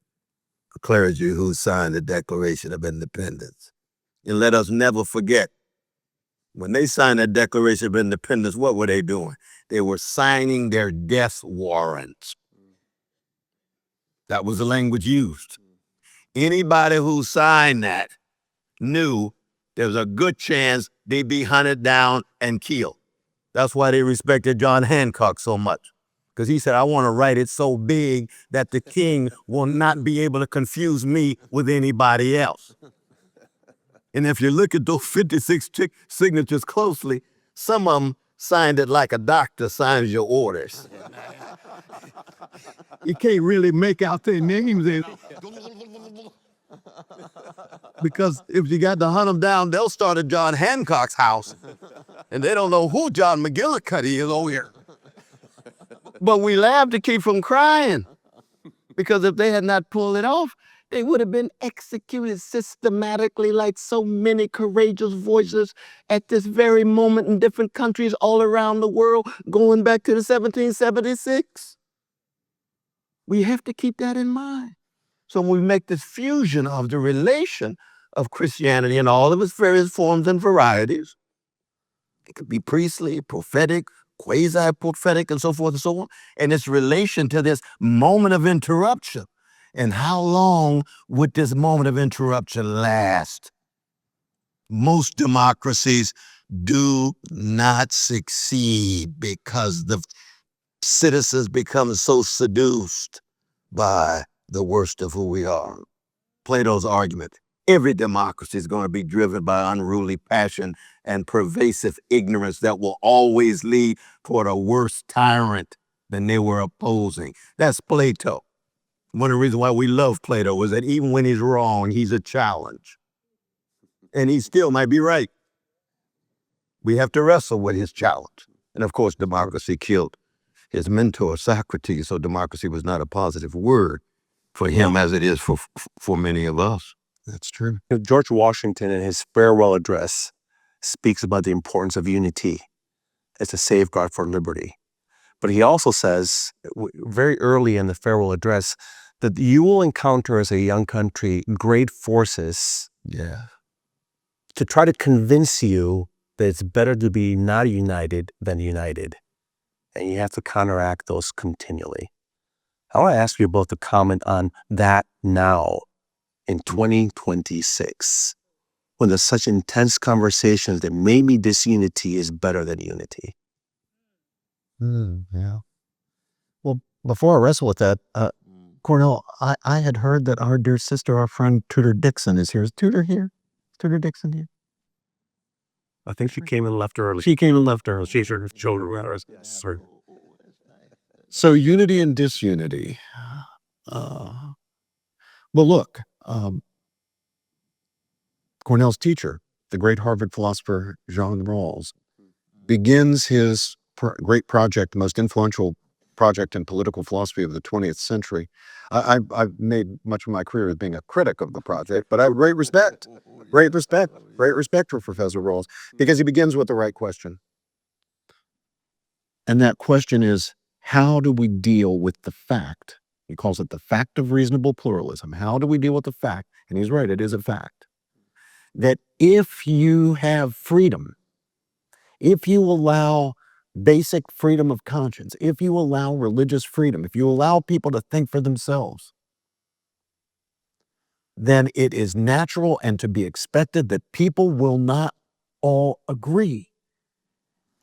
Speaker 5: clergy who signed the Declaration of Independence. And let us never forget, when they signed that Declaration of Independence, what were they doing? They were signing their death warrants. That was the language used. Anybody who signed that knew there was a good chance they'd be hunted down and killed. That's why they respected John Hancock so much. Because he said, I want to write it so big that the king will not be able to confuse me with anybody else. And if you look at those 56 signatures closely, some of them signed it like a doctor signs your orders. You can't really make out their names. Because if you got to hunt them down, they'll start at John Hancock's house. And they don't know who John McGillicuddy is over here. But we laugh to keep from crying, because if they had not pulled it off, they would have been executed systematically like so many courageous voices at this very moment in different countries all around the world, going back to the 1776. We have to keep that in mind. So when we make this fusion of the relation of Christianity in all of its various forms and varieties, it could be priestly, prophetic, quasi-prophetic, and so forth and so on, and its relation to this moment of interruption. And how long would this moment of interruption last? Most democracies do not succeed because the citizens become so seduced by the worst of who we are. Plato's argument, every democracy is going to be driven by unruly passion and pervasive ignorance that will always lead toward a worse tyrant than they were opposing. That's Plato. One of the reasons why we love Plato is that even when he's wrong, he's a challenge. And he still might be right. We have to wrestle with his challenge. And of course, democracy killed his mentor, Socrates, so democracy was not a positive word for him as it is for many of us.
Speaker 4: That's true.
Speaker 3: George Washington, in his farewell address, speaks about the importance of unity as a safeguard for liberty. But he also says, very early in the farewell address, that you will encounter as a young country great forces to try to convince you that it's better to be not united than united. And you have to counteract those continually. I want to ask you both to comment on that now. in 2026 when there's such intense conversations that maybe disunity is better than unity?
Speaker 4: Yeah. Well, before I wrestle with that, Cornel, I had heard that our dear sister, our friend Tudor Dixon is here. Is Tudor here? Is Tudor Dixon here?
Speaker 3: I think she came and left early.
Speaker 4: She came and left early.
Speaker 3: She's her children. Sorry.
Speaker 4: So unity and disunity. Well, look, Cornel's teacher, the great Harvard philosopher Jean Rawls, begins his great project, the most influential project in political philosophy of the 20th century. I've made much of my career as being a critic of the project, but I have great respect for Professor Rawls, because he begins with the right question. And that question is, how do we deal with the fact? He calls it the fact of reasonable pluralism. How do we deal with the fact? And he's right, it is a fact. That if you have freedom, if you allow basic freedom of conscience, if you allow religious freedom, if you allow people to think for themselves, then it is natural and to be expected that people will not all agree.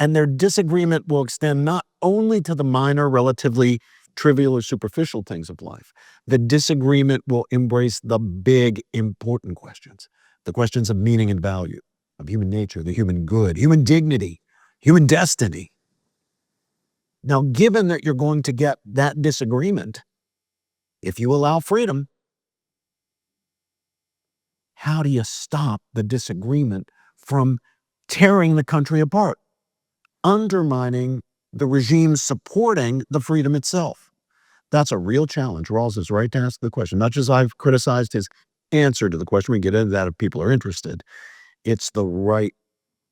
Speaker 4: And their disagreement will extend not only to the minor, relatively trivial or superficial things of life. The disagreement will embrace the big, important questions, the questions of meaning and value, of human nature, the human good, human dignity, human destiny. Now, given that you're going to get that disagreement, if you allow freedom, how do you stop the disagreement from tearing the country apart, undermining the regime supporting the freedom itself? That's a real challenge. Rawls is right to ask the question. Not just I've criticized his answer to the question. We can get into that if people are interested. It's the right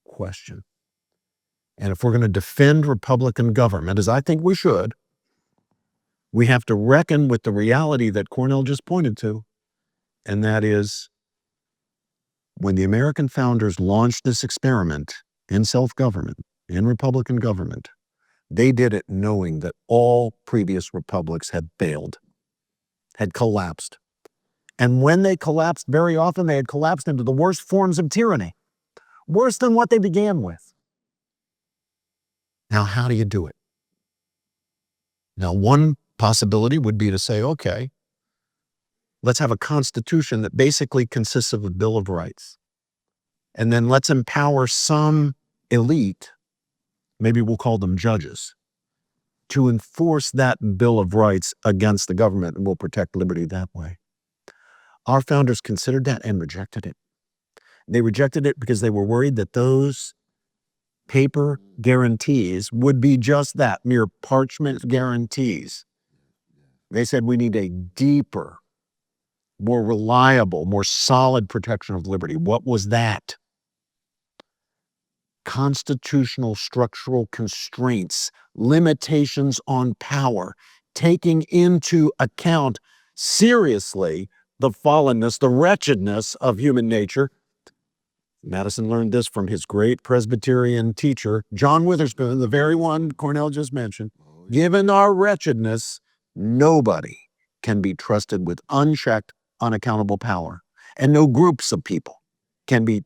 Speaker 4: question. And if we're going to defend Republican government, as I think we should, we have to reckon with the reality that Cornel just pointed to, and that is, when the American founders launched this experiment in self-government, in Republican government, they did it knowing that all previous republics had failed, had collapsed. And when they collapsed, very often they had collapsed into the worst forms of tyranny, worse than what they began with. Now, how do you do it? Now, one possibility would be to say, okay, let's have a constitution that basically consists of a Bill of Rights. And then let's empower some elite, maybe we'll call them judges, to enforce that Bill of Rights against the government, and we'll protect liberty that way. Our founders considered that and rejected it. They rejected it because they were worried that those paper guarantees would be just that, mere parchment guarantees. They said we need a deeper, more reliable, more solid protection of liberty. What was that? Constitutional structural constraints, limitations on power, taking into account seriously the fallenness, the wretchedness of human nature. Madison learned this from his great Presbyterian teacher, John Witherspoon, the very one Cornel just mentioned. Given our wretchedness, nobody can be trusted with unchecked, unaccountable power. And no groups of people can be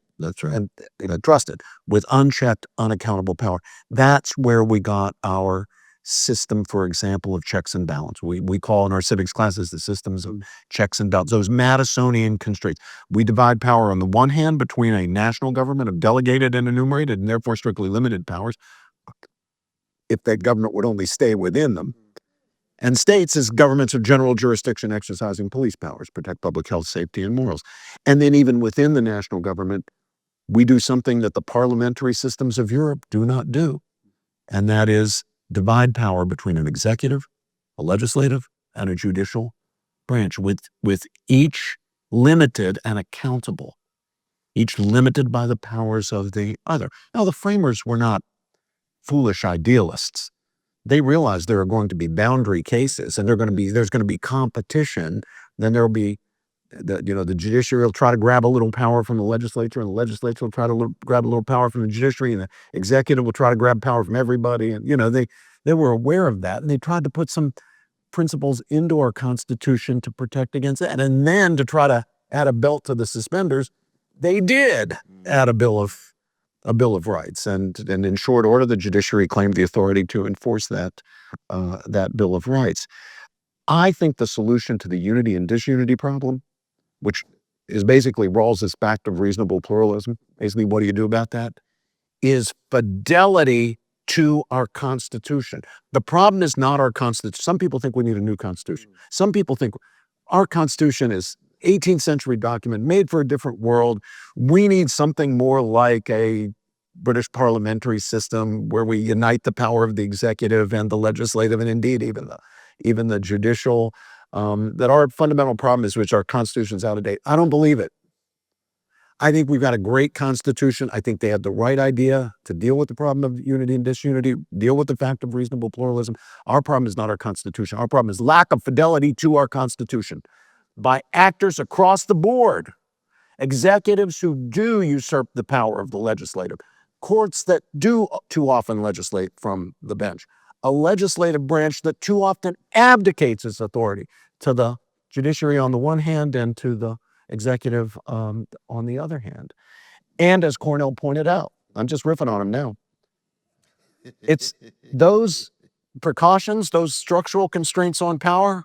Speaker 4: trusted with unchecked, unaccountable power. That's where we got our system, for example, of checks and balance. We call in our civics classes the systems of checks and balance, those Madisonian constraints. We divide power on the one hand between a national government of delegated and enumerated and therefore strictly limited powers, if that government would only stay within them, and states as governments of general jurisdiction exercising police powers, protect public health, safety, and morals. And then even within the national government, we do something that the parliamentary systems of Europe do not do, and that is divide power between an executive, a legislative, and a judicial branch, with each limited and accountable, each limited by the powers of the other. Now, the framers were not foolish idealists. They realized there are going to be boundary cases, and there's going to be competition. Then there'll be the judiciary will try to grab a little power from the legislature, and the legislature will try to grab a little power from the judiciary, and the executive will try to grab power from everybody. And they were aware of that, and they tried to put some principles into our Constitution to protect against that, and then to try to add a belt to the suspenders, they did add a Bill of Rights. And in short order, the judiciary claimed the authority to enforce that Bill of Rights. I think the solution to the unity and disunity problem, which is basically Rawls's fact of reasonable pluralism, basically what do you do about that, is fidelity to our Constitution. The problem is not our Constitution. Some people think we need a new Constitution. Some people think our Constitution is 18th century document made for a different world. We need something more like a British parliamentary system where we unite the power of the executive and the legislative, and indeed even the judicial. That our fundamental problem is which our Constitution's out of date. I don't believe it. I think we've got a great Constitution. I think they had the right idea to deal with the problem of unity and disunity, deal with the fact of reasonable pluralism. Our problem is not our Constitution. Our problem is lack of fidelity to our Constitution by actors across the board, executives who do usurp the power of the legislative, courts that do too often legislate from the bench, a legislative branch that too often abdicates its authority to the judiciary on the one hand and to the executive on the other hand. And as Cornel pointed out, I'm just riffing on him now, it's those precautions, those structural constraints on power.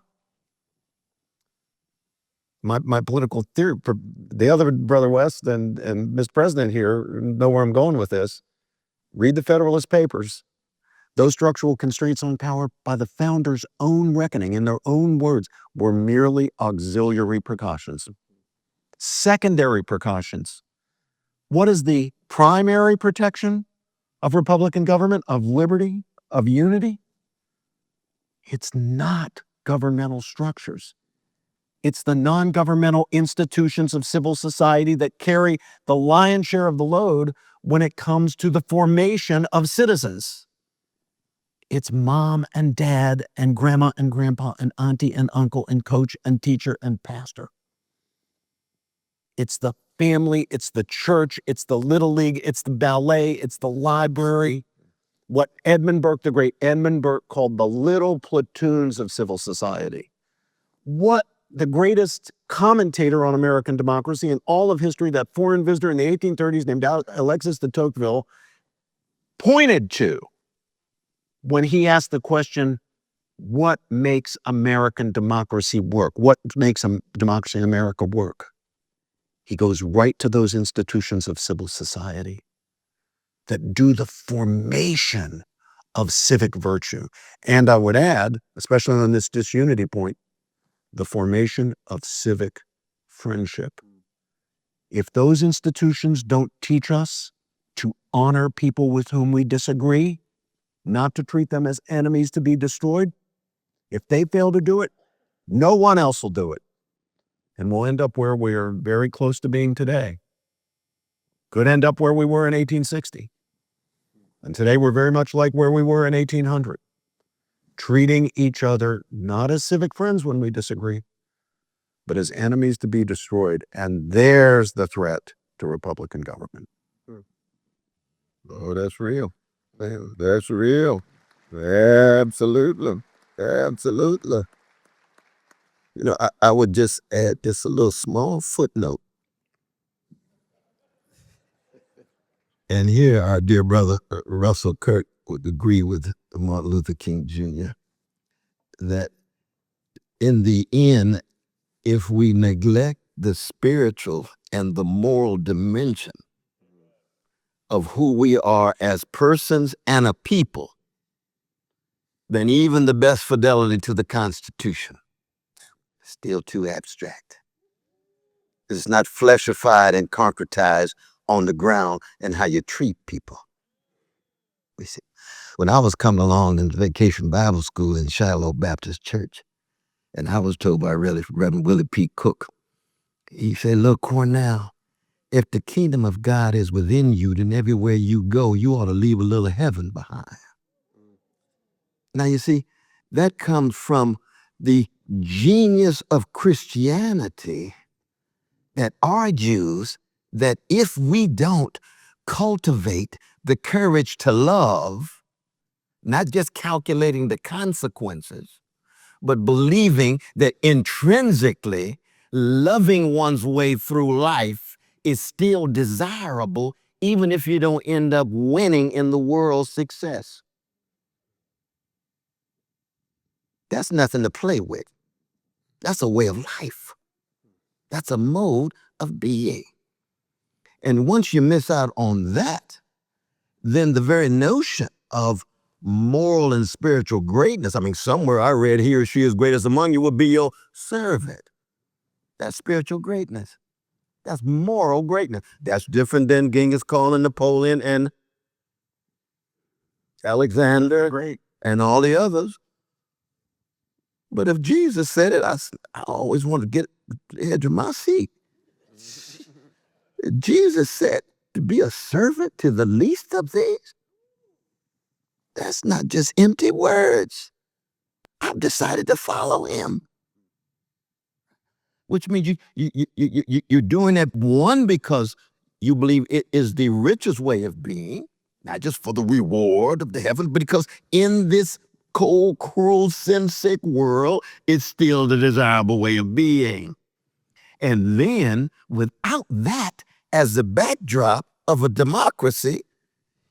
Speaker 4: My political theory, the other Brother West and Mr. President here know where I'm going with this. Read the Federalist Papers. Those structural constraints on power, by the founders' own reckoning, in their own words, were merely auxiliary precautions. Secondary precautions. What is the primary protection of Republican government, of liberty, of unity? It's not governmental structures. It's the non-governmental institutions of civil society that carry the lion's share of the load when it comes to the formation of citizens. It's mom and dad and grandma and grandpa and auntie and uncle and coach and teacher and pastor. It's the family, it's the church, it's the little league, it's the ballet, it's the library. What Edmund Burke, the great Edmund Burke, called the little platoons of civil society. What the greatest commentator on American democracy in all of history, that foreign visitor in the 1830s named Alexis de Tocqueville, pointed to when he asked the question, what makes American democracy work? What makes a democracy in America work? He goes right to those institutions of civil society that do the formation of civic virtue. And I would add, especially on this disunity point, the formation of civic friendship. If those institutions don't teach us to honor people with whom we disagree, not to treat them as enemies to be destroyed, if they fail to do it, no one else will do it. And we'll end up where we are very close to being today. Could end up where we were in 1860. And today we're very much like where we were in 1800. Treating each other not as civic friends when we disagree, but as enemies to be destroyed. And there's the threat to Republican government.
Speaker 5: Oh, that's real. That's real. Absolutely. Absolutely. You know, I would just add just a little small footnote. And here our dear brother Russell Kirk would agree with Martin Luther King Jr. that in the end, if we neglect the spiritual and the moral dimension of who we are as persons and a people, then even the best fidelity to the Constitution is still too abstract. It's not fleshified and concretized on the ground and how you treat people. We see, when I was coming along in Vacation Bible School in Shiloh Baptist Church, and I was told by Reverend Willie P. Cook, he said, look, Cornel, if the kingdom of God is within you, then everywhere you go, you ought to leave a little heaven behind. Now, you see, that comes from the genius of Christianity that argues that if we don't cultivate the courage to love, not just calculating the consequences, but believing that intrinsically loving one's way through life is still desirable, even if you don't end up winning in the world's success. That's nothing to play with. That's a way of life. That's a mode of being. And once you miss out on that, then the very notion of moral and spiritual greatness, I mean, somewhere I read he or she is greatest among you will be your servant. That's spiritual greatness. That's moral greatness. That's different than Genghis Khan and Napoleon and Alexander and all the others. But if Jesus said it, I always want to get the edge of my seat. Jesus said to be a servant to the least of these. That's not just empty words. I've decided to follow him. Which means you're doing that, one, because you believe it is the richest way of being, not just for the reward of the heavens, but because in this cold, cruel, sin-sick world, it's still the desirable way of being. And then, without that as the backdrop of a democracy,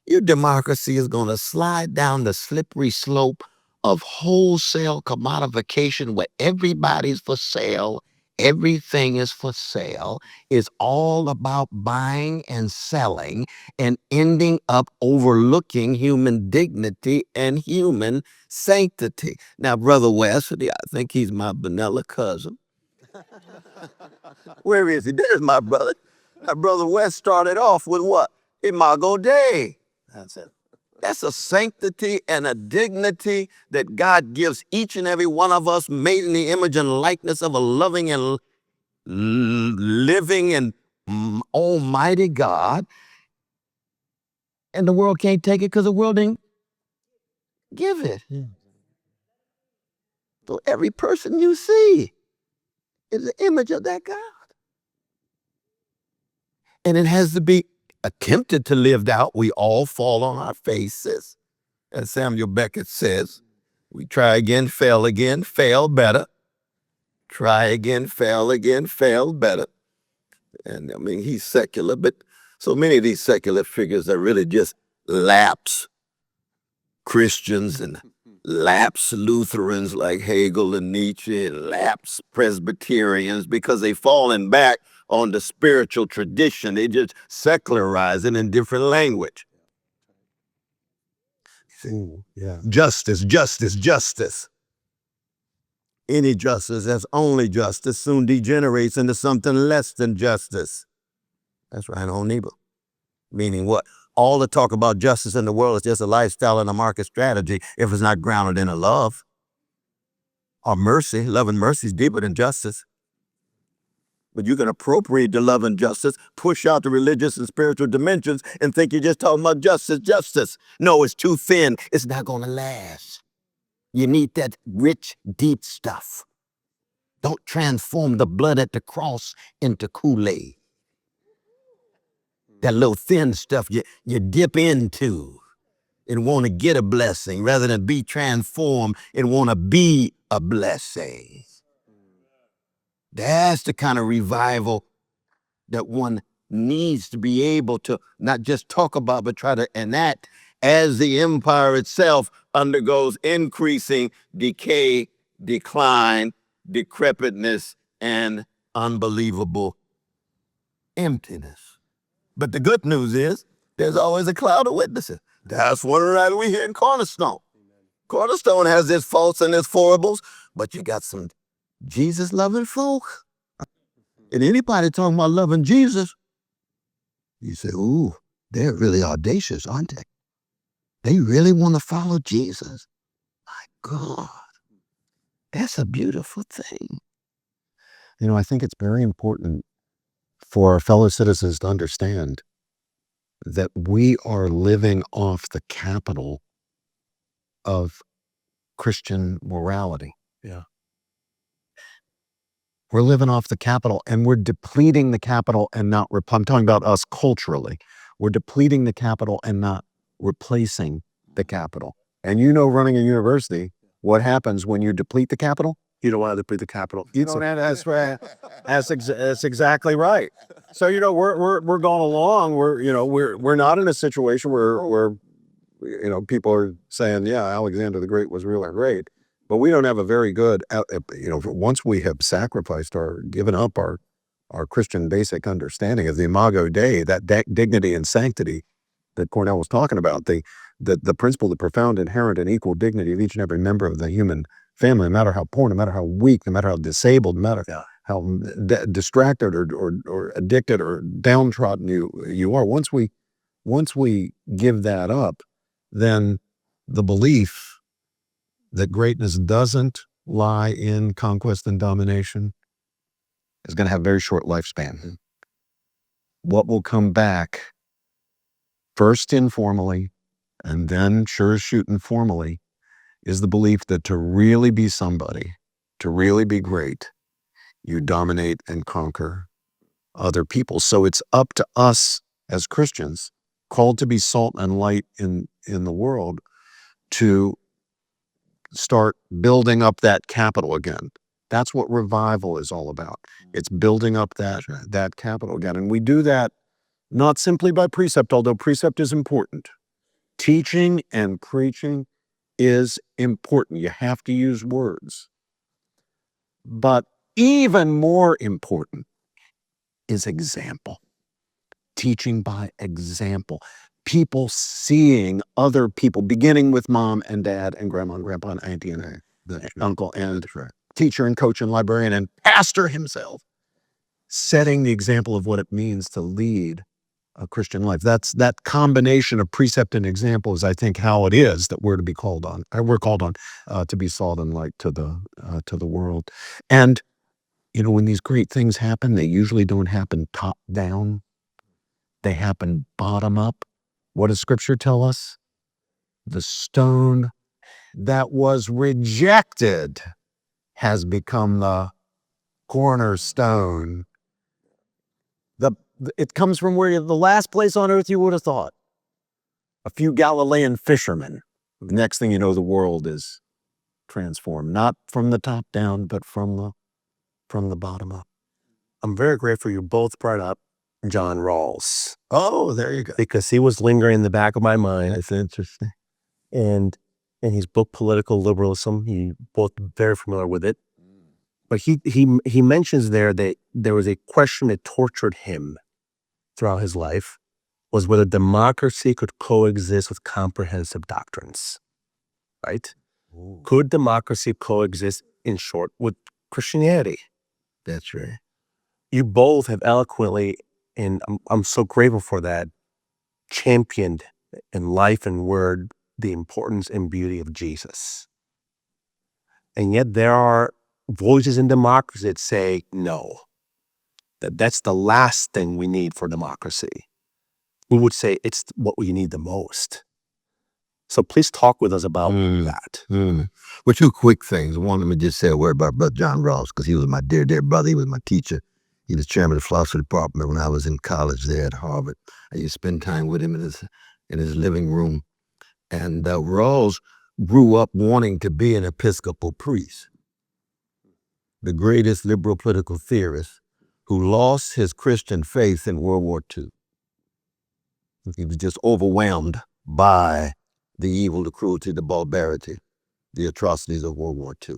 Speaker 5: your democracy is going to slide down the slippery slope of wholesale commodification where everybody's for sale, everything is for sale. It's all about buying and selling and ending up overlooking human dignity and human sanctity. Now, Brother West, I think he's my vanilla cousin. Where is he? There's my brother. My Brother West started off with what? Imago Dei. That's it. That's a sanctity and a dignity that God gives each and every one of us, made in the image and likeness of a loving and living and almighty God. And the world can't take it because the world didn't give it. Yeah. So every person you see is the image of that God. And it has to be attempted to live out. We all fall on our faces. As Samuel Beckett says, we try again, fail better. Try again, fail better. And I mean, he's secular, but so many of these secular figures are really just lapsed Christians and lapsed Lutherans like Hegel and Nietzsche and lapsed Presbyterians because they've fallen back on the spiritual tradition. They just secularize it in different language.
Speaker 4: Ooh, yeah.
Speaker 5: Justice, justice, justice. Any justice that's only justice soon degenerates into something less than justice. That's right on Nebo. Meaning what? All the talk about justice in the world is just a lifestyle and a market strategy if it's not grounded in a love or mercy. Love and mercy is deeper than justice. But you can appropriate the love and justice, push out the religious and spiritual dimensions, and think you're just talking about justice. No, it's too thin. It's not going to last. You need that rich, deep stuff. Don't transform the blood at the cross into Kool-Aid. That little thin stuff you dip into and want to get a blessing rather than be transformed and want to be a blessing. That's the kind of revival that one needs to be able to not just talk about, but try to enact as the empire itself undergoes increasing decay, decline, decrepitness, and unbelievable emptiness. But the good news is there's always a cloud of witnesses. That's one right we here in Cornerstone. Cornerstone has its faults and its foibles, but you got some Jesus-loving folk. And anybody talking about loving Jesus, you say, ooh, they're really audacious, aren't they? They really want to follow Jesus. My God, that's a beautiful thing.
Speaker 4: You know, I think it's very important for our fellow citizens to understand that we are living off the capital of Christian morality.
Speaker 3: Yeah.
Speaker 4: We're living off the capital and we're depleting the capital and not, I'm talking about us culturally. We're depleting the capital and not replacing the capital. And you know, running a university, what happens when you deplete the capital?
Speaker 3: You don't want to be the capital.
Speaker 4: That's right. That's exactly right. So we're going along. We're not in a situation where people are saying, yeah, Alexander the Great was really great, but we don't have a very good once we have sacrificed or given up our Christian basic understanding of the Imago Dei, that dignity and sanctity that Cornel was talking about, the principle, the profound, inherent, and equal dignity of each and every member of the human family, no matter how poor, no matter how weak, no matter how disabled, no matter how distracted or addicted or downtrodden you are. Once we give that up, then the belief that greatness doesn't lie in conquest and domination is going to have a very short lifespan. What will come back, first informally, and then sure as shooting formally, is the belief that to really be somebody, to really be great, you dominate and conquer other people. So it's up to us as Christians, called to be salt and light in the world, to start building up that capital again. That's what revival is all about. It's building up that capital again. And we do that not simply by precept, although precept is important. Teaching and preaching is important. You have to use words. But even more important is example. Teaching by example. People seeing other people, beginning with mom and dad and grandma and grandpa and auntie and uncle and teacher and coach and librarian and pastor himself, setting the example of what it means to lead a Christian life. That combination of precept and example is, I think, how it is that we're to be called on. We're called on to be salt and light to the world. And when these great things happen, they usually don't happen top down. They happen bottom up. What does Scripture tell us? The stone that was rejected has become the cornerstone. It comes from where the last place on earth you would have thought. A few Galilean fishermen. The next thing you know, the world is transformed, not from the top down, but from the bottom up.
Speaker 3: I'm very grateful you both brought up John Rawls.
Speaker 4: Oh, there you go.
Speaker 3: Because he was lingering in the back of my mind.
Speaker 4: That's interesting.
Speaker 3: And in his book, Political Liberalism, he both very familiar with it. But he mentions there that there was a question that tortured him throughout his life, was whether democracy could coexist with comprehensive doctrines, right?
Speaker 4: Ooh.
Speaker 3: Could democracy coexist, in short, with Christianity?
Speaker 4: That's right.
Speaker 3: You both have eloquently, and I'm so grateful for that, championed in life and word the importance and beauty of Jesus. And yet there are voices in democracy that say no, that's the last thing we need for democracy. We would say it's what we need the most. So please talk with us about that.
Speaker 5: Well, two quick things. One, let me just say a word about Brother John Rawls, because he was my dear, dear brother. He was my teacher. He was chairman of the philosophy department when I was in college there at Harvard. I used to spend time with him in his living room. And Rawls grew up wanting to be an Episcopal priest, the greatest liberal political theorist who lost his Christian faith in World War II. He was just overwhelmed by the evil, the cruelty, the barbarity, the atrocities of World War II.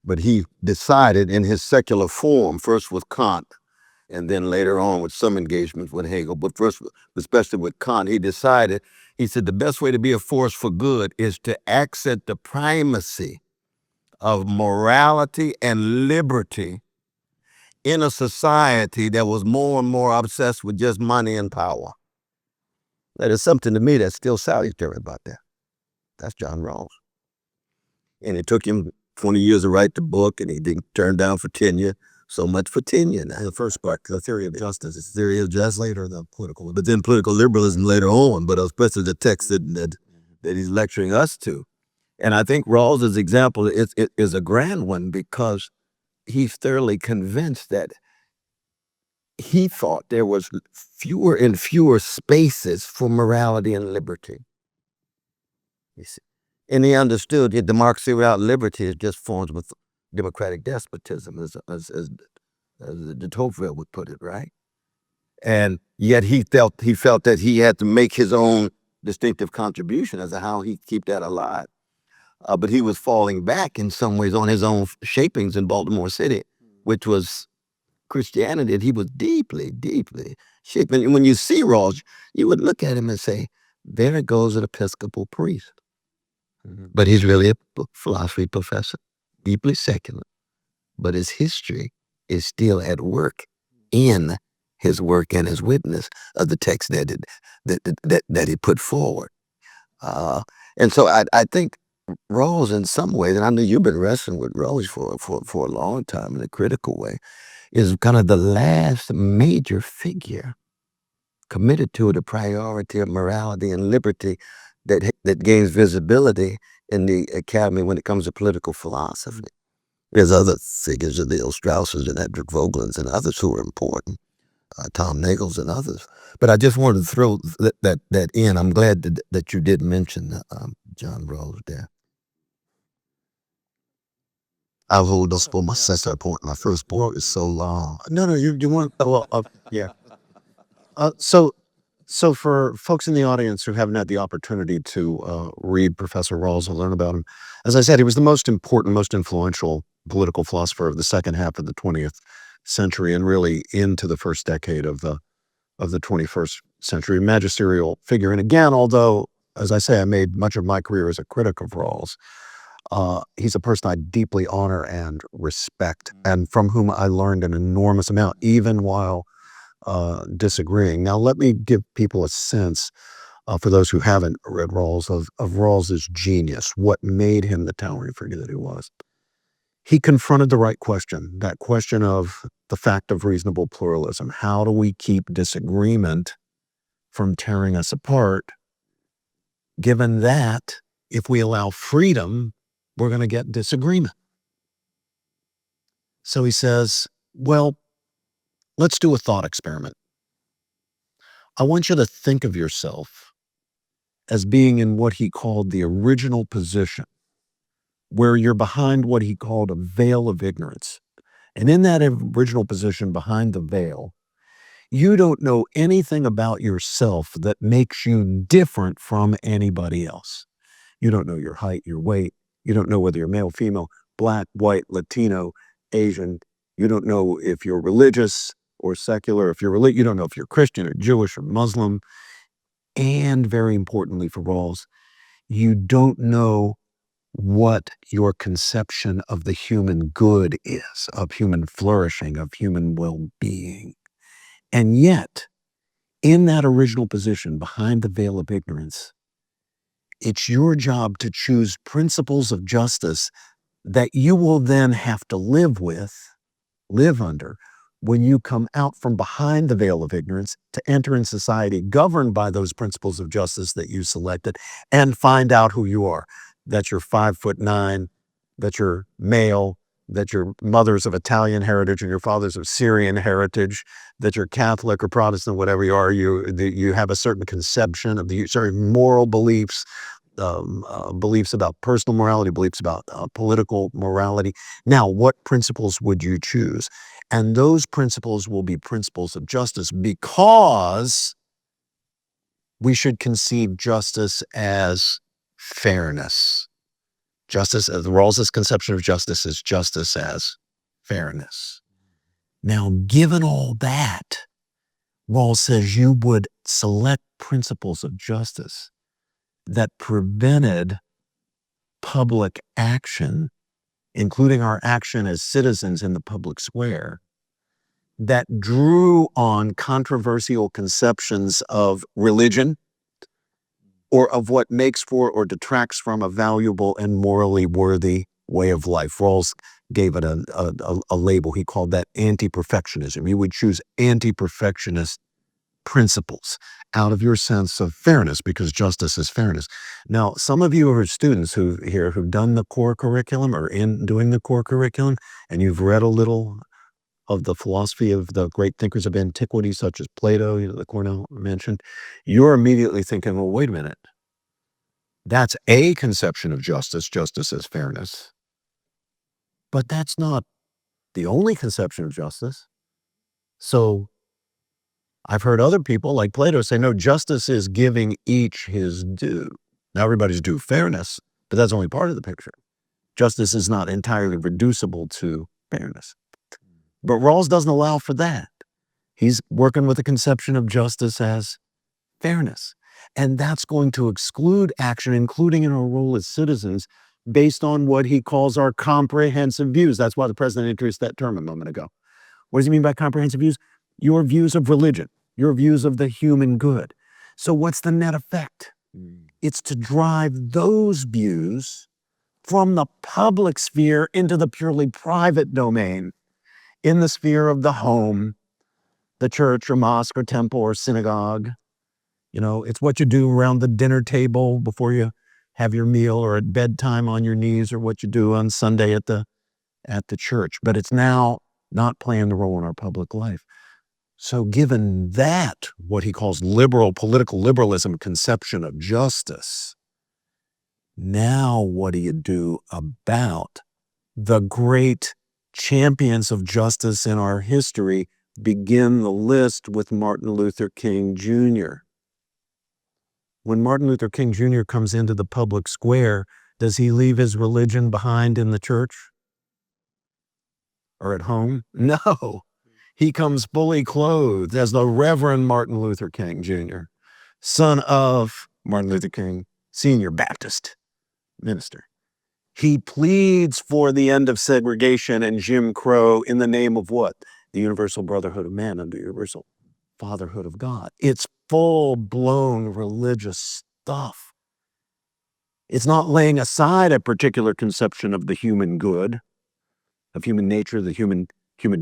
Speaker 5: But he decided in his secular form, first with Kant, and then later on with some engagement with Hegel, but first, especially with Kant, he decided, he said, the best way to be a force for good is to accept the primacy of morality and liberty in a society that was more and more obsessed with just money and power. That is something to me that's still salutary about that. That's John Rawls. And it took him 20 years to write the book, and he didn't turn down for tenure. So much for tenure. Now, the first part, the theory of justice, is the theory of justice later, the political, but then political liberalism later on, but especially the text that he's lecturing us to. And I think Rawls' example is a grand one, because he's thoroughly convinced that he thought there was fewer and fewer spaces for morality and liberty. You see? And he understood that democracy without liberty is just forms with democratic despotism, as de Tocqueville would put it, right? And yet he felt that he had to make his own distinctive contribution as to how he keep that alive. But he was falling back in some ways on his own shapings in Baltimore City, which was Christianity. And he was deeply, deeply shaped. And when you see Rawls, you would look at him and say, there it goes, an Episcopal priest. But he's really a philosophy professor, deeply secular. But his history is still at work in his work and his witness of the text that he put forward. And so I think Rawls, in some ways, and I know you've been wrestling with Rawls for a long time in a critical way, is kind of the last major figure committed to the priority of morality and liberty that gains visibility in the academy when it comes to political philosophy. There's other figures, of the Strausses and Edward Vogelins and others who are important, Tom Nagels and others. But I just wanted to throw that in. I'm glad that you did mention John Rawls there. I'll hold those for my second point. My first point is so long.
Speaker 4: No, you want, yeah. So for folks in the audience who haven't had the opportunity to read Professor Rawls and learn about him, as I said, he was the most important, most influential political philosopher of the second half of the 20th century and really into the first decade of the 21st century. Magisterial figure. And again, although, as I say, I made much of my career as a critic of Rawls, he's a person I deeply honor and respect, and from whom I learned an enormous amount, even while disagreeing. Now, let me give people a sense, for those who haven't read Rawls, of Rawls's genius, what made him the towering figure that he was. He confronted the right question, that question of the fact of reasonable pluralism. How do we keep disagreement from tearing us apart, given that if we allow freedom, we're going to get disagreement? So he says, well, let's do a thought experiment. I want you to think of yourself as being in what he called the original position, where you're behind what he called a veil of ignorance. And in that original position behind the veil, you don't know anything about yourself that makes you different from anybody else. You don't know your height, your weight. You don't know whether you're male, female, black, white, Latino, Asian. You don't know if you're religious or secular. You don't know if you're Christian or Jewish or Muslim. And very importantly for Rawls, you don't know what your conception of the human good is, of human flourishing, of human well-being. And yet, in that original position, behind the veil of ignorance, it's your job to choose principles of justice that you will then have to live under, when you come out from behind the veil of ignorance to enter in society governed by those principles of justice that you selected and find out who you are. That you're 5'9", that you're male, that your mother's of Italian heritage and your father's of Syrian heritage, that you're Catholic or Protestant, whatever you are, you have a certain conception of certain moral beliefs, beliefs about personal morality, beliefs about political morality. Now, what principles would you choose? And those principles will be principles of justice, because we should conceive justice as fairness. Justice, as Rawls's conception of justice, is justice as fairness. Now, given all that, Rawls says you would select principles of justice that prevented public action, including our action as citizens in the public square, that drew on controversial conceptions of religion or of what makes for or detracts from a valuable and morally worthy way of life. Rawls gave it a label. He called that anti-perfectionism. You would choose anti-perfectionist principles out of your sense of fairness, because justice is fairness. Now, some of you are students who've done the core curriculum or in doing the core curriculum, and you've read a little of the philosophy of the great thinkers of antiquity, such as Plato, that Cornel mentioned. You're immediately thinking, well, wait a minute. That's a conception of justice as fairness. But that's not the only conception of justice. So I've heard other people like Plato say, no, justice is giving each his due. Now everybody's due fairness, but that's only part of the picture. Justice is not entirely reducible to fairness. But Rawls doesn't allow for that. He's working with a conception of justice as fairness. And that's going to exclude action, including in our role as citizens, based on what he calls our comprehensive views. That's why the president introduced that term a moment ago. What does he mean by comprehensive views? Your views of religion, your views of the human good. So what's the net effect? It's to drive those views from the public sphere into the purely private domain, in the sphere of the home, the church or mosque or temple or synagogue. You know, it's what you do around the dinner table before you have your meal, or at bedtime on your knees, or what you do on Sunday at the church. But it's now not playing the role in our public life. So given that, what he calls liberal, political liberalism conception of justice, now what do you do about the great champions of justice in our history? Begin the list with Martin Luther King Jr. When Martin Luther King Jr. comes into the public square, does he leave his religion behind in the church or at home? No. He comes fully clothed as the Reverend Martin Luther King Jr., son of Martin Luther King Sr., Baptist minister. He pleads for the end of segregation and Jim Crow in the name of what? The universal brotherhood of man and the universal fatherhood of God. It's full-blown religious stuff. It's not laying aside a particular conception of the human good, of human nature, the human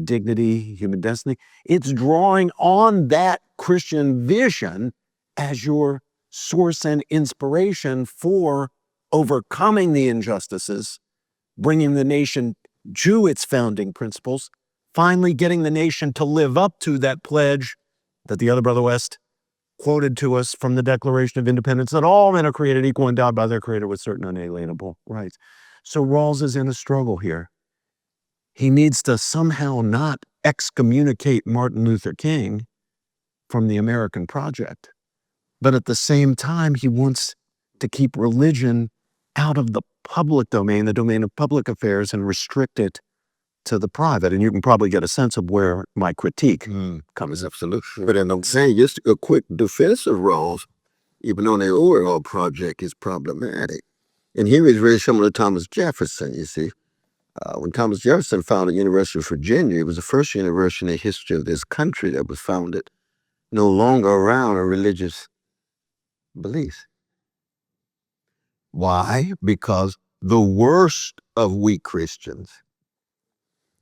Speaker 4: dignity, human destiny. It's drawing on that Christian vision as your source and inspiration for overcoming the injustices, bringing the nation to its founding principles, finally getting the nation to live up to that pledge that the other Brother West quoted to us from the Declaration of Independence, that all men are created equal, endowed by their Creator with certain unalienable rights. So Rawls is in a struggle here. He needs to somehow not excommunicate Martin Luther King from the American project, but at the same time, he wants to keep religion out of the public domain, the domain of public affairs, and restrict it to the private. And you can probably get a sense of where my critique comes.
Speaker 5: Absolutely. But I'm saying just a quick defense of Rawls, even though the overall project is problematic. And here is very similar to Thomas Jefferson, you see. When Thomas Jefferson founded University of Virginia, it was the first university in the history of this country that was founded no longer around a religious belief. Why? Because the worst of we Christians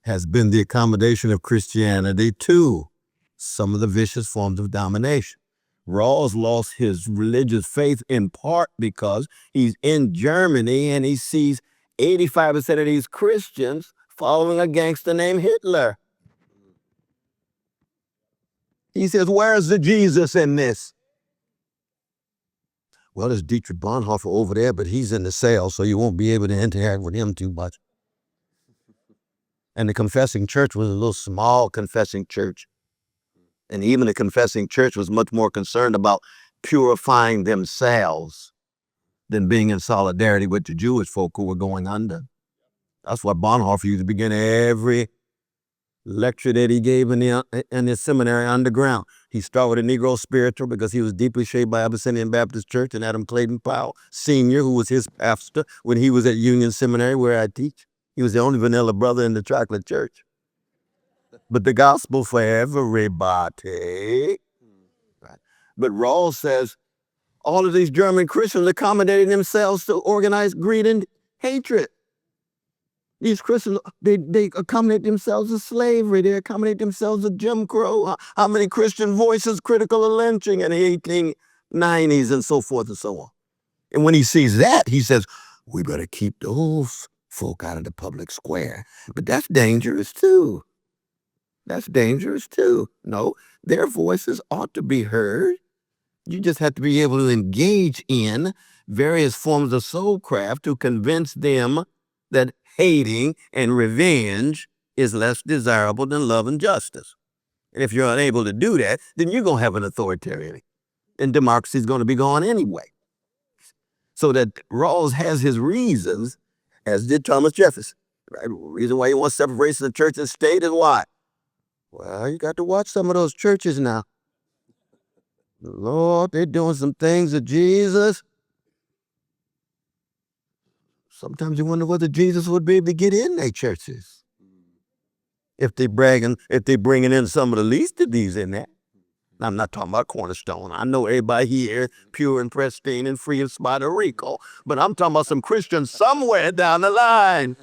Speaker 5: has been the accommodation of Christianity to some of the vicious forms of domination. Rawls lost his religious faith in part because he's in Germany and he sees 85% of these Christians following a gangster named Hitler. He says, where's the Jesus in this? Well, there's Dietrich Bonhoeffer over there, but he's in the cell, so you won't be able to interact with him too much. And the confessing church was a little small confessing church. And even the confessing church was much more concerned about purifying themselves than being in solidarity with the Jewish folk who were going under. That's why Bonhoeffer used to begin every lecture that he gave in his seminary underground. He started with a Negro spiritual because he was deeply shaped by Abyssinian Baptist Church and Adam Clayton Powell Sr., who was his pastor when he was at Union Seminary where I teach. He was the only vanilla brother in the chocolate church. But the gospel for everybody. Right. But Rawls says all of these German Christians accommodated themselves to organized greed and hatred. These Christians, they accommodate themselves to slavery. They accommodate themselves to Jim Crow. How many Christian voices critical of lynching in the 1890s and so forth and so on. And when he sees that, he says, we better keep those folk out of the public square. But that's dangerous too. That's dangerous too. No, their voices ought to be heard. You just have to be able to engage in various forms of soulcraft to convince them that hating and revenge is less desirable than love and justice. And if you're unable to do that, then you're going to have an authoritarian. And democracy is going to be gone anyway. So that Rawls has his reasons, as did Thomas Jefferson. Right? The reason why he wants separation of church and state is why? Well, you got to watch some of those churches now. Lord, they're doing some things to Jesus. Sometimes you wonder whether Jesus would be able to get in their churches. If they're bringing in some of the least of these in there. Now, I'm not talking about Cornerstone. I know everybody here pure and pristine and free of spot or wrinkle, but I'm talking about some Christians somewhere down the line.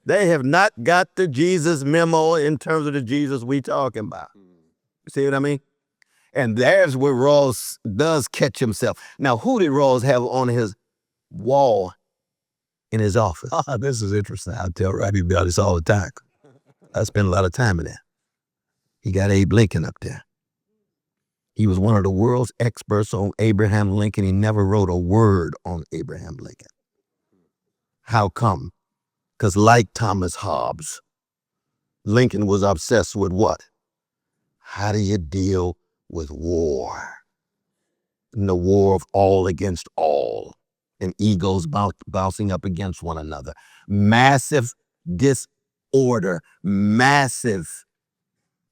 Speaker 5: They have not got the Jesus memo in terms of the Jesus we talking about. See what I mean? And there's where Rawls does catch himself. Now, who did Rawls have on his wall in his office?
Speaker 4: Oh, this is interesting. I tell Robbie about this all the time. I spend a lot of time in there.
Speaker 5: He got Abe Lincoln up there. He was one of the world's experts on Abraham Lincoln. He never wrote a word on Abraham Lincoln. How come? Because like Thomas Hobbes, Lincoln was obsessed with what? How do you deal with war? And the war of all against all, and egos bouncing up against one another. Massive disorder, massive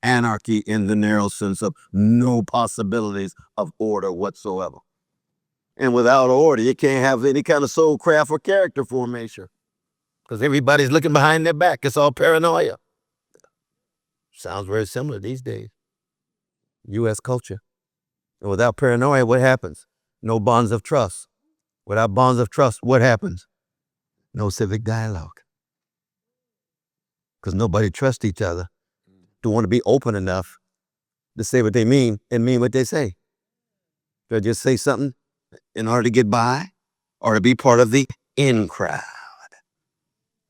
Speaker 5: anarchy in the narrow sense of no possibilities of order whatsoever. And without order, you can't have any kind of soul craft or character formation. Because everybody's looking behind their back. It's all paranoia. Sounds very similar these days. U.S. culture. And without paranoia, what happens? No bonds of trust. Without bonds of trust, what happens? No civic dialogue. Because nobody trusts each other to want to be open enough to say what they mean and mean what they say. They'll just say something in order to get by or to be part of the in crowd.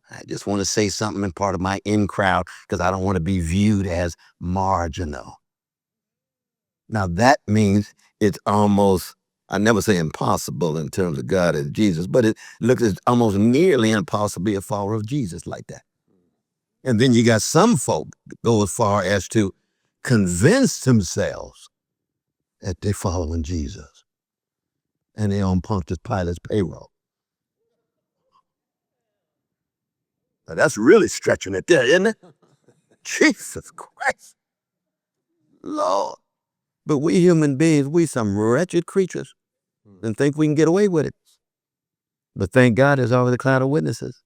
Speaker 5: I just want to say something in part of my in crowd because I don't want to be viewed as marginal. Now that means it's almost, I never say impossible in terms of God and Jesus, but it looks as almost nearly impossible to be a follower of Jesus like that. And then you got some folk that go as far as to convince themselves that they're following Jesus and they're on Pontius Pilate's payroll. Now that's really stretching it there, isn't it? Jesus Christ. Lord. But we human beings, we some wretched creatures and think we can get away with it. But thank God there's always a cloud of witnesses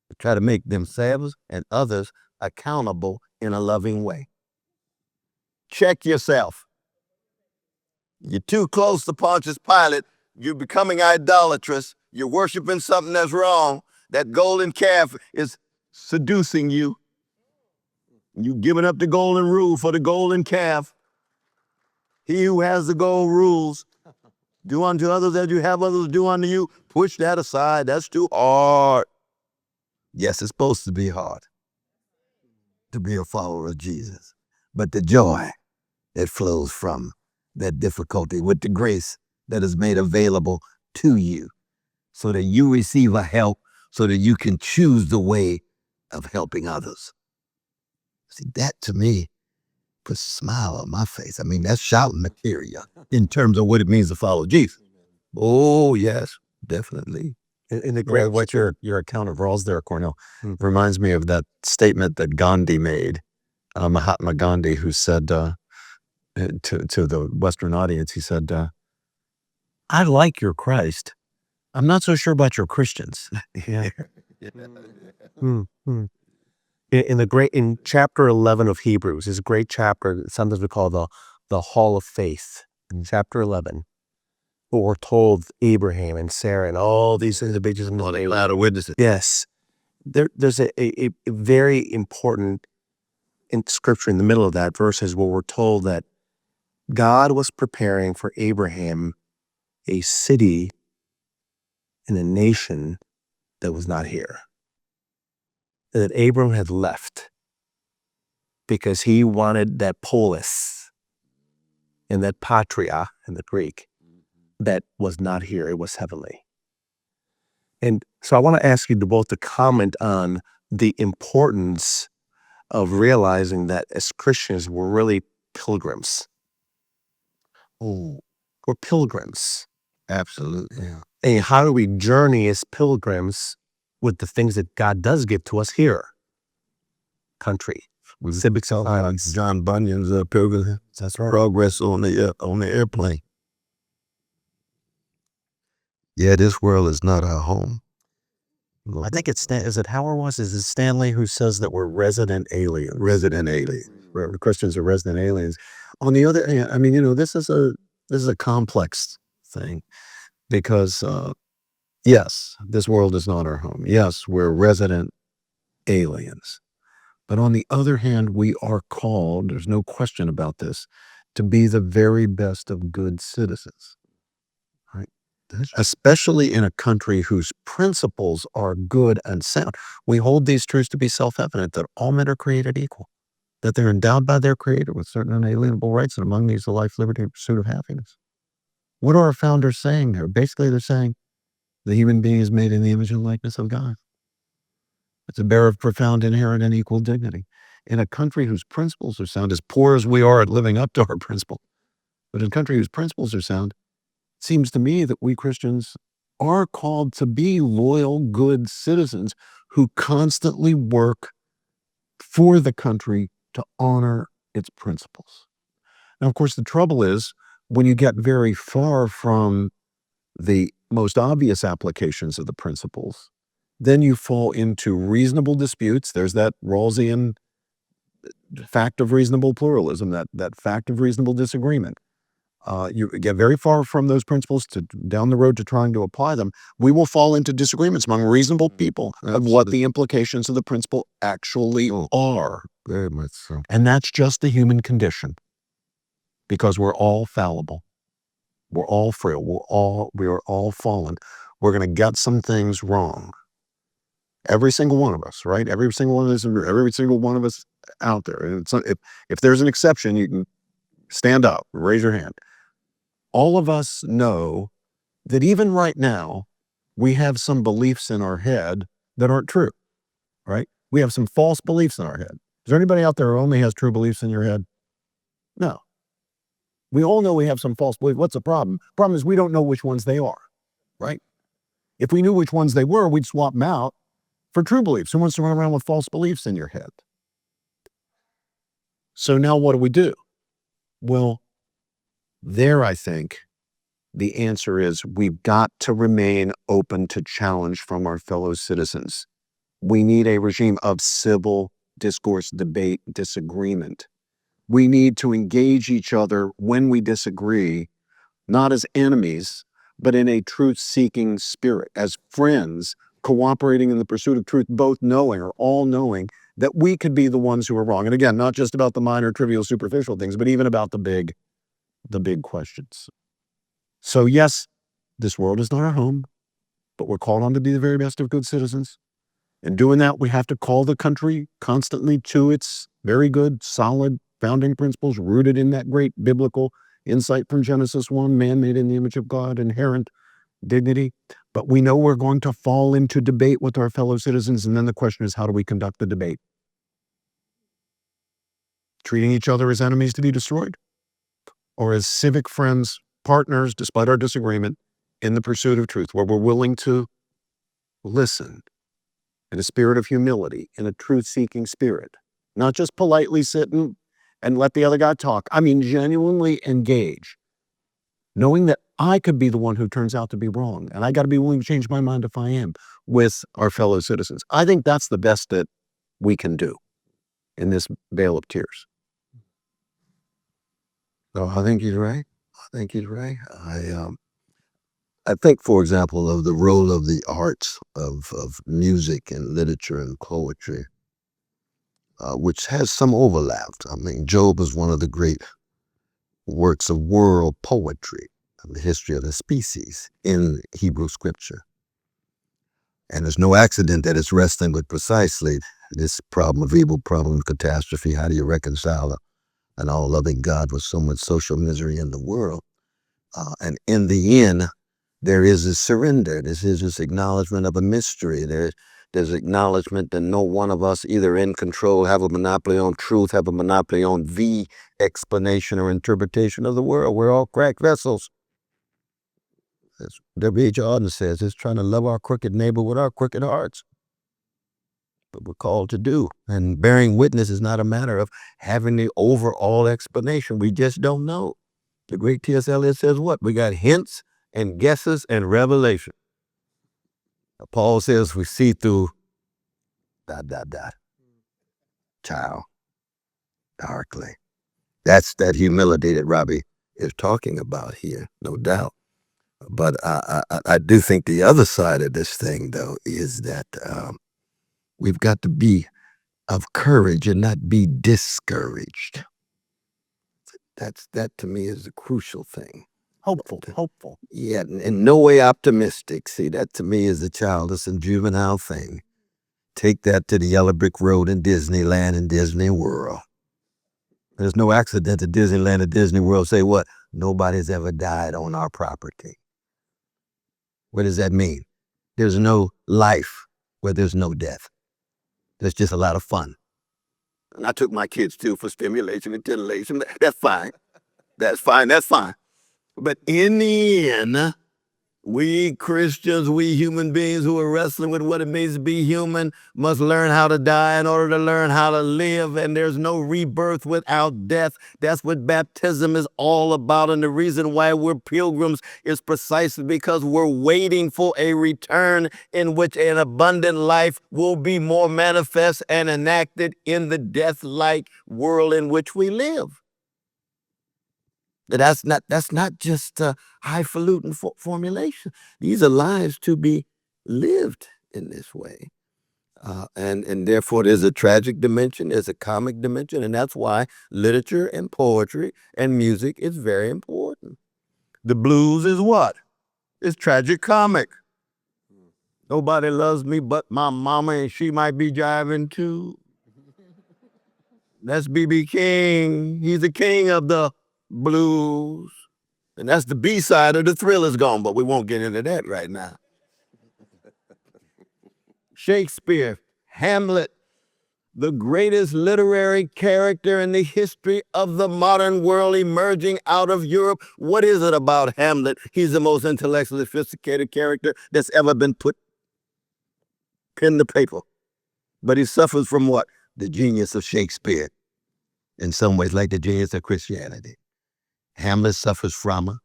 Speaker 5: to try to make themselves and others accountable in a loving way. Check yourself. You're too close to Pontius Pilate. You're becoming idolatrous. You're worshiping something that's wrong. That golden calf is seducing you. You giving up the golden rule for the golden calf. He who has the gold rules, do unto others as you have others do unto you. Push that aside. That's too hard. Yes, it's supposed to be hard to be a follower of Jesus. But the joy that flows from that difficulty with the grace that is made available to you so that you receive a help so that you can choose the way of helping others. See, that to me puts a smile on my face. I mean, that's shouting material in terms of what it means to follow Jesus. Oh, yes, definitely.
Speaker 4: In the great, what your account of Rawls there, Cornel, reminds me of that statement that Gandhi made, Mahatma Gandhi, who said to the Western audience, he said, I like your Christ. I'm not so sure about your Christians.
Speaker 3: Yeah. In chapter 11 of Hebrews, is a great chapter, sometimes we call the Hall of Faith. In chapter 11, where we're told Abraham and Sarah and all these individuals.
Speaker 5: Well, they allowed witnesses.
Speaker 3: Yes. There's a very important in scripture in the middle of that verses where we're told that God was preparing for Abraham a city and a nation that was not here. That Abram had left because he wanted that polis and that patria in the Greek that was not here. It was heavenly. And so I want to ask you to both to comment on the importance of realizing that as Christians, we're really pilgrims.
Speaker 5: Oh,
Speaker 3: We're pilgrims.
Speaker 5: absolutely. Yeah.
Speaker 3: And how do we journey as pilgrims with the things that God does give to us here? Country, civic silence.
Speaker 5: John Bunyan's Pilgrim
Speaker 4: That's right.
Speaker 5: Progress on the airplane. Yeah, this world is not our home.
Speaker 4: I think it's is it Howard was? Is it Stanley who says that we're resident aliens?
Speaker 5: Resident alien.
Speaker 4: Christians are resident aliens. On the other hand, I mean, this is a complex thing because yes, this world is not our home. Yes, we're resident aliens. But on the other hand, we are called, there's no question about this, to be the very best of good citizens. Right? Especially in a country whose principles are good and sound. We hold these truths to be self-evident, that all men are created equal, that they're endowed by their Creator with certain unalienable rights, and among these the life, liberty, and pursuit of happiness. What are our founders saying there? Basically, they're saying the human being is made in the image and likeness of God. It's a bearer of profound, inherent, and equal dignity. In a country whose principles are sound, as poor as we are at living up to our principle, but in a country whose principles are sound, it seems to me that we Christians are called to be loyal, good citizens who constantly work for the country to honor its principles. Now, of course, the trouble is when you get very far from the most obvious applications of the principles, then you fall into reasonable disputes. There's that Rawlsian fact of reasonable pluralism, that fact of reasonable disagreement. You get very far from those principles to down the road to trying to apply them. We will fall into disagreements among reasonable people of what the implications of the principle actually are.
Speaker 5: Very much so.
Speaker 4: And that's just the human condition, because we're all fallible. We're all frail. We are all fallen. We're going to get some things wrong. Every single one of us, right? Every single one of us, every single one of us out there. And if there's an exception, you can stand up, raise your hand. All of us know that even right now, we have some beliefs in our head that aren't true, right? We have some false beliefs in our head. Is there anybody out there who only has true beliefs in your head? No. We all know we have some false beliefs. What's the problem? The problem is we don't know which ones they are, right? If we knew which ones they were, we'd swap them out for true beliefs. Who wants to run around with false beliefs in your head? So now what do? Well, there I think the answer is we've got to remain open to challenge from our fellow citizens. We need a regime of civil discourse, debate, disagreement. We need to engage each other when we disagree, not as enemies, but in a truth-seeking spirit, as friends cooperating in the pursuit of truth, both knowing or all knowing that we could be the ones who are wrong. And again, not just about the minor, trivial, superficial things, but even about the big questions. So yes, this world is not our home, but we're called on to be the very best of good citizens. In doing that, we have to call the country constantly to its very good, solid founding principles rooted in that great biblical insight from Genesis 1, man made in the image of God, inherent dignity. But we know we're going to fall into debate with our fellow citizens. And then the question is, how do we conduct the debate? Treating each other as enemies to be destroyed? Or as civic friends, partners, despite our disagreement, in the pursuit of truth, where we're willing to listen in a spirit of humility, in a truth-seeking spirit, not just politely sit and let the other guy talk. I mean, genuinely engage, knowing that I could be the one who turns out to be wrong, and I got to be willing to change my mind if I am, with our fellow citizens. I think that's the best that we can do in this vale of tears.
Speaker 5: No, I think he's right. I think, for example, of the role of the arts of music and literature and poetry, which has some overlap. I mean, Job is one of the great works of world poetry of the history of the species in Hebrew scripture. And there's no accident that it's wrestling with precisely this problem of evil, problem of catastrophe. How do you reconcile an all-loving God with so much social misery in the world? And in the end, there is a surrender. This is this acknowledgement of a mystery. There's acknowledgement that no one of us either in control, have a monopoly on truth, have a monopoly on the explanation or interpretation of the world. We're all cracked vessels. As W.H. Auden says, it's trying to love our crooked neighbor with our crooked hearts. But we're called to do. And bearing witness is not a matter of having the overall explanation. We just don't know. The great T.S. Eliot says what? We got hints and guesses and revelation. Paul says we see through ... Child, darkly. That's that humility that Robbie is talking about here, no doubt. But I do think the other side of this thing, though, is that we've got to be of courage and not be discouraged. That to me is the crucial thing.
Speaker 3: Hopeful.
Speaker 5: Yeah, in no way optimistic. See, that to me is the childish and juvenile thing. Take that to the yellow brick road in Disneyland and Disney World. There's no accident that Disneyland and Disney World say what? Nobody's ever died on our property. What does that mean? There's no life where there's no death. There's just a lot of fun. And I took my kids too for stimulation and titillation. That's fine. That's fine. But in the end, we Christians, we human beings who are wrestling with what it means to be human must learn how to die in order to learn how to live. And there's no rebirth without death. That's what baptism is all about. And the reason why we're pilgrims is precisely because we're waiting for a return in which an abundant life will be more manifest and enacted in the death-like world in which we live. That's not just a highfalutin formulation. These are lives to be lived in this way. And therefore there's a tragic dimension, there's a comic dimension, and that's why literature and poetry and music is very important. The blues is what? It's tragic comic. Nobody loves me but my mama, and she might be jiving too. That's B.B. King. He's the king of the blues. And that's the B-side of The Thrill Is Gone, but we won't get into that right now. Shakespeare, Hamlet, the greatest literary character in the history of the modern world emerging out of Europe. What is it about Hamlet? He's the most intellectually sophisticated character that's ever been put pen to paper. But he suffers from what? The genius of Shakespeare. In some ways, like the genius of Christianity. Hamlet suffers from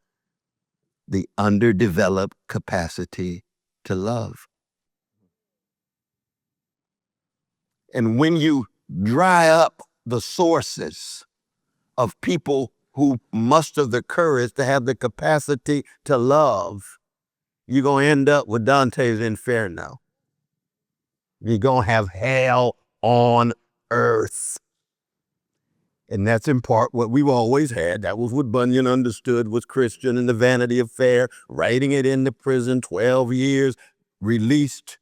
Speaker 5: the underdeveloped capacity to love. And when you dry up the sources of people who muster the courage to have the capacity to love, you're going to end up with Dante's Inferno. You're going to have hell on earth. And that's in part what we've always had. That was what Bunyan understood was Christian and the Vanity Fair, writing it into prison, 12 years, released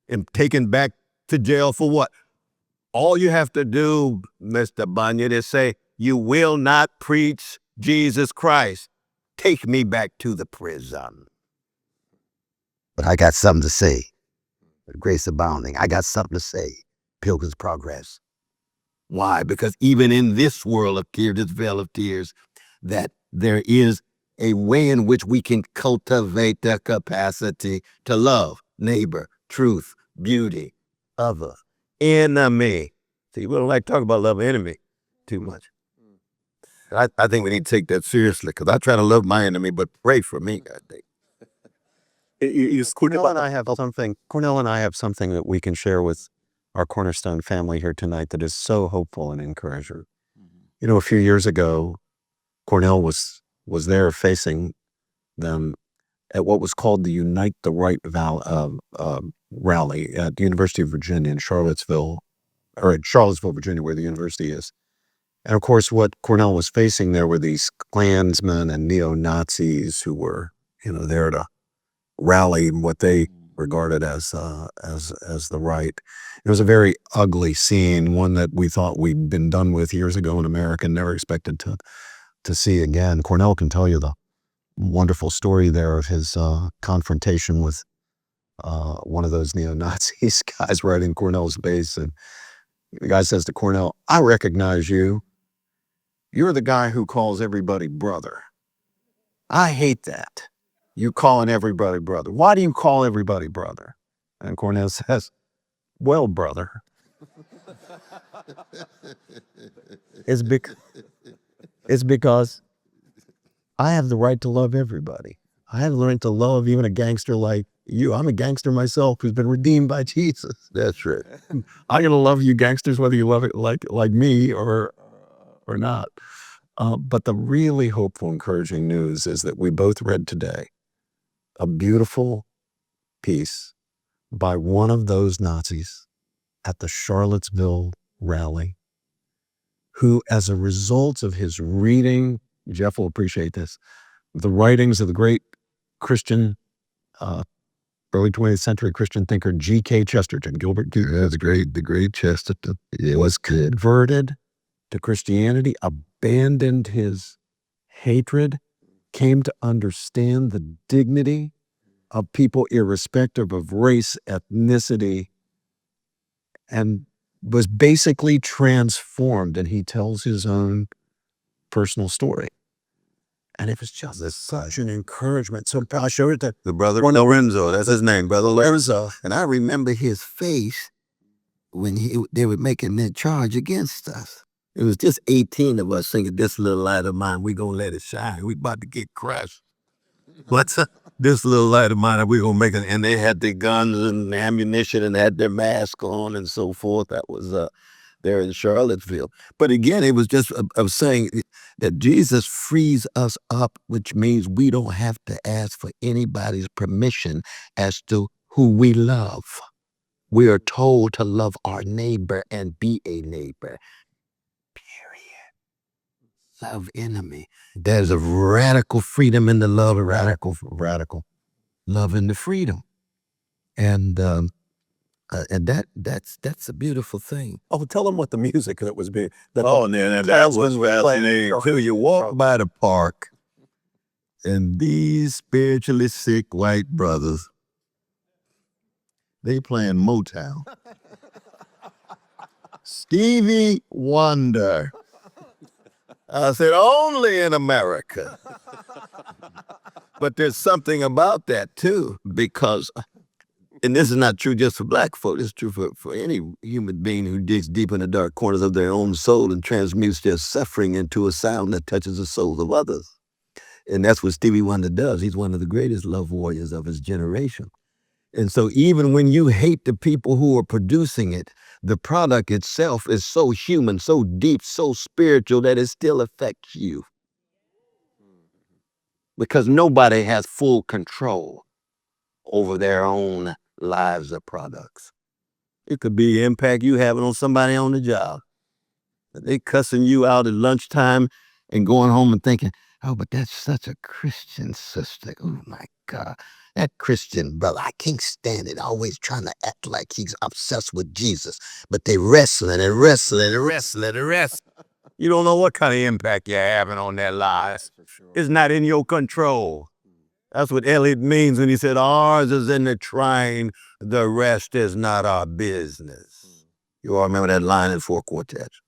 Speaker 5: and taken back to jail for what? All you have to do, Mr. Bunyan, is say, you will not preach Jesus Christ. Take me back to the prison. But I got something to say. Grace abounding. I got something to say. Pilgrim's Progress. Why? Because even in this world of tears, this veil of tears, that there is a way in which we can cultivate the capacity to love neighbor, truth, beauty, other, enemy. See, we don't like to talk about love enemy too much. I think we need to take that seriously because I try to love my enemy, but pray for me, God dang.
Speaker 4: Cornel and I have something that we can share with our Cornerstone family here tonight that is so hopeful and encourager. You know, a few years ago, Cornel was there facing them at what was called the Unite the Right rally at the University of Virginia in Charlottesville, Virginia, where the university is. And of course, what Cornel was facing there were these Klansmen and neo-Nazis who were, there to rally what they regarded as the right. It was a very ugly scene, one that we thought we'd been done with years ago in America and never expected to see again. Cornel can tell you wonderful story there of his confrontation with one of those neo-Nazis guys right in Cornell's base. And the guy says to Cornell, "I recognize you. You're the guy who calls everybody brother. I hate that. You calling everybody brother. Why do you call everybody brother?" And Cornell says, "Well, brother, it's because I have the right to love everybody. I have the right to love even a gangster like you. I'm a gangster myself who's been redeemed by Jesus.
Speaker 5: That's right.
Speaker 4: I'm gonna love you gangsters whether you love it like me or not." But the really hopeful, encouraging news is that we both read today a beautiful piece by one of those Nazis at the Charlottesville rally, who, as a result of his reading, Jeff will appreciate this, the writings of the great Christian, early 20th century Christian thinker G.K. Chesterton,
Speaker 5: That's the great Chesterton. It was good.
Speaker 4: converted to Christianity, abandoned his hatred, came to understand the dignity of people irrespective of race, ethnicity, and was basically transformed. And he tells his own personal story. And it was just such an encouragement. So I showed it to
Speaker 5: The brother Lorenzo, that's his name, Brother Lorenzo. And I remember his face when they were making that charge against us. It was just 18 of us singing "This Little Light of Mine, we gonna let it shine. We about to get crushed. What's this little light of mine, we gonna make it." And they had their guns and ammunition and had their mask on and so forth. That was there in Charlottesville. But again, it was just of saying that Jesus frees us up, which means we don't have to ask for anybody's permission as to who we love. We are told to love our neighbor and be a neighbor. Period. Love enemy. There's a radical freedom in the love, a radical love in the freedom. And that's a beautiful thing.
Speaker 4: Oh, tell them what the music that was being.
Speaker 5: That was fascinating. Until you walk by the park, and these spiritually sick white brothers, they playing Motown. Stevie Wonder. I said, only in America. But there's something about that too, because, and this is not true just for black folk, it's true for any human being who digs deep in the dark corners of their own soul and transmutes their suffering into a sound that touches the souls of others. And that's what Stevie Wonder does. He's one of the greatest love warriors of his generation. And so even when you hate the people who are producing it, the product itself is so human, so deep, so spiritual that it still affects you. Because nobody has full control over their own lives or products. It could be the impact you having on somebody on the job. They cussing you out at lunchtime and going home and thinking, "Oh, but that's such a Christian sister. Oh my God. That Christian brother, I can't stand it. Always trying to act like he's obsessed with Jesus. But they wrestling and wrestling and wrestling and wrestling." You don't know what kind of impact you're having on their lives. It's not in your control. That's what Eliot means when he said, "Ours is in the trying, the rest is not our business." You all remember that line in Four Quartets.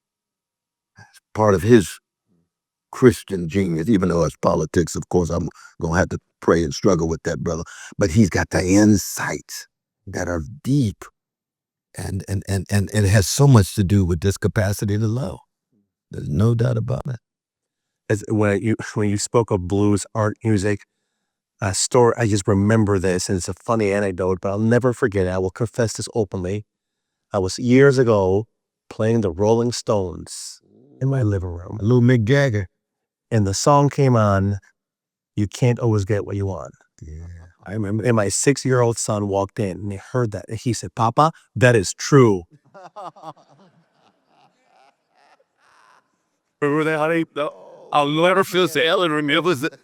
Speaker 5: It's part of his Christian genius, even though it's politics. Of course, I'm going to have to pray and struggle with that, brother. But he's got the insights that are deep. And it has so much to do with this capacity to love. There's no doubt about it.
Speaker 3: As when you spoke of blues, art, music, a story, I just remember this, and it's a funny anecdote, but I'll never forget it. I will confess this openly. I was years ago playing the Rolling Stones in my living room.
Speaker 5: Little Mick Jagger.
Speaker 3: And the song came on, "You Can't Always Get What You Want."
Speaker 5: Yeah.
Speaker 3: I remember, and my 6-year-old son walked in and he heard that. And he said, "Papa, that is true." Remember that, honey? I'll never feel so Ellen remembers it.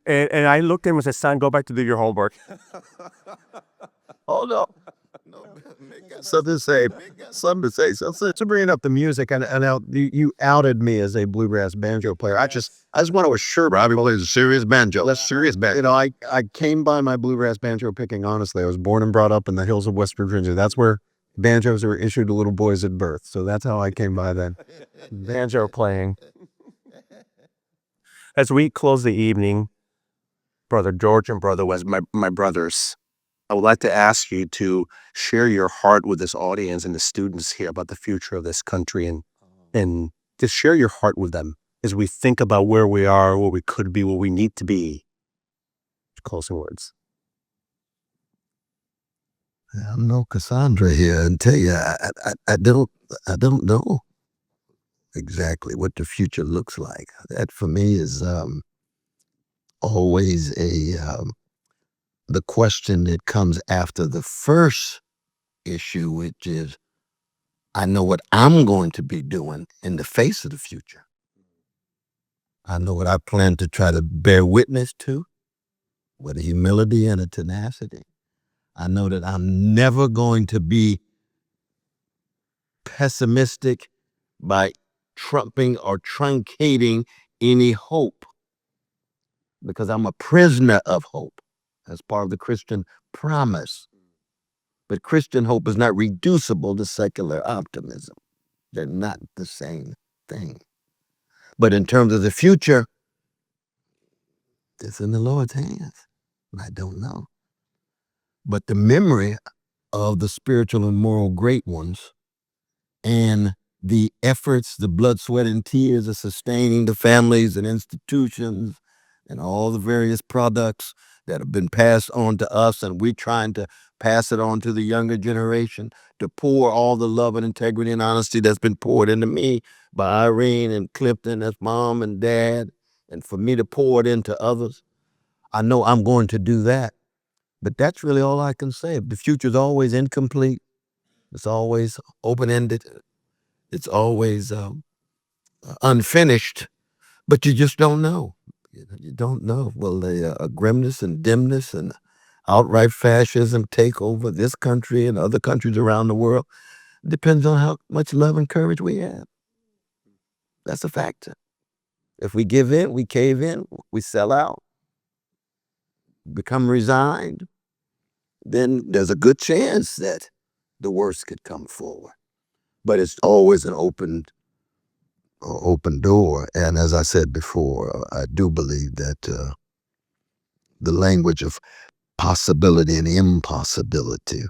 Speaker 3: And I looked at him and said, "Son, go back to do your homework."
Speaker 5: Oh, no.
Speaker 4: Something to say. Something to say. So to bring up the music, and now you outed me as a bluegrass banjo player. I just want to assure Robbie plays a serious banjo. That's serious banjo. You know, I came by my bluegrass banjo picking honestly. I was born and brought up in the hills of West Virginia. That's where banjos are issued to little boys at birth. So that's how I came by then.
Speaker 3: Banjo playing. As we close the evening, Brother George and Brother Wes, my brothers, I would like to ask you to share your heart with this audience and the students here about the future of this country, and just share your heart with them as we think about where we are, where we could be, where we need to be. Closing words.
Speaker 5: I'm no Cassandra here and tell you, I don't know exactly what the future looks like. That for me is always the question that comes after the first issue, which is, I know what I'm going to be doing in the face of the future. I know what I plan to try to bear witness to with a humility and a tenacity. I know that I'm never going to be pessimistic by trumping or truncating any hope, because I'm a prisoner of hope as part of the Christian promise. But Christian hope is not reducible to secular optimism. They're not the same thing. But in terms of the future, it's in the Lord's hands. I don't know. But the memory of the spiritual and moral great ones and the efforts, the blood, sweat, and tears of sustaining the families and institutions and all the various products that have been passed on to us, and we're trying to pass it on to the younger generation, to pour all the love and integrity and honesty that's been poured into me by Irene and Clifton as mom and dad, and for me to pour it into others. I know I'm going to do that. But that's really all I can say. The future's always incomplete. It's always open-ended. It's always unfinished, but you just don't know. You don't know. Will the grimness and dimness and outright fascism take over this country and other countries around the world? It depends on how much love and courage we have. That's a factor. If we give in, we cave in, we sell out, become resigned, then there's a good chance that the worst could come forward. But it's always an open door. And as I said before, I do believe that the language of possibility and impossibility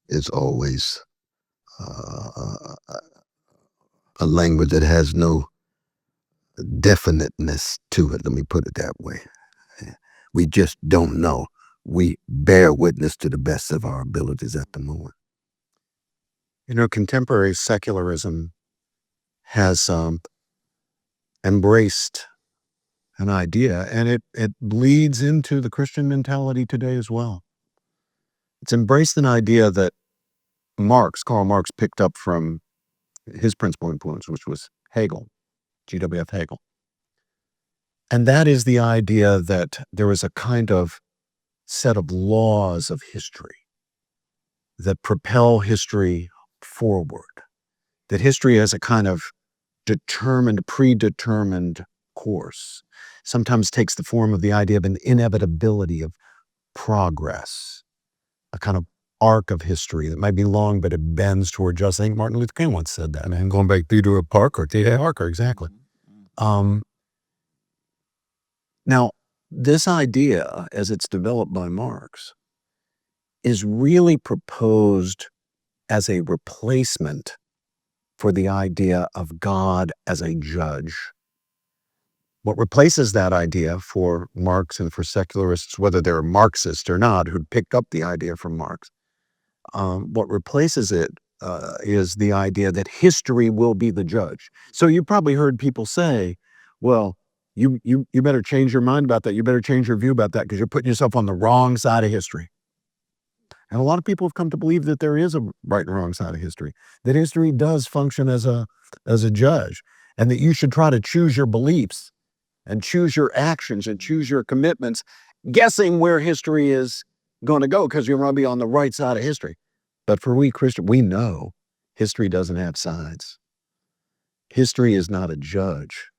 Speaker 5: is always a language that has no definiteness to it. Let me put it that way. We just don't know. We bear witness to the best of our abilities at the moment.
Speaker 4: You know, contemporary secularism has embraced an idea, and it bleeds into the Christian mentality today as well. It's embraced an idea that Karl Marx picked up from his principal influence, which was Hegel, G.W.F. Hegel. And that is the idea that there is a kind of set of laws of history that propel history forward, that history has a kind of predetermined course, sometimes takes the form of the idea of an inevitability of progress, a kind of arc of history that might be long, but it bends toward just. I think Martin Luther King once said that. And going back to Theodore Parker, T.A. Parker, exactly. Now, this idea, as it's developed by Marx, is really proposed as a replacement for the idea of God as a judge. What replaces that idea for Marx and for secularists, whether they're Marxist or not, who picked up the idea from Marx, what replaces it is the idea that history will be the judge. So you probably heard people say, well, you better change your mind about that. You better change your view about that because you're putting yourself on the wrong side of history. And a lot of people have come to believe that there is a right and wrong side of history, that history does function as a judge, and that you should try to choose your beliefs and choose your actions and choose your commitments, guessing where history is going to go because you're going to be on the right side of history. But for we Christians, we know history doesn't have sides. History is not a judge.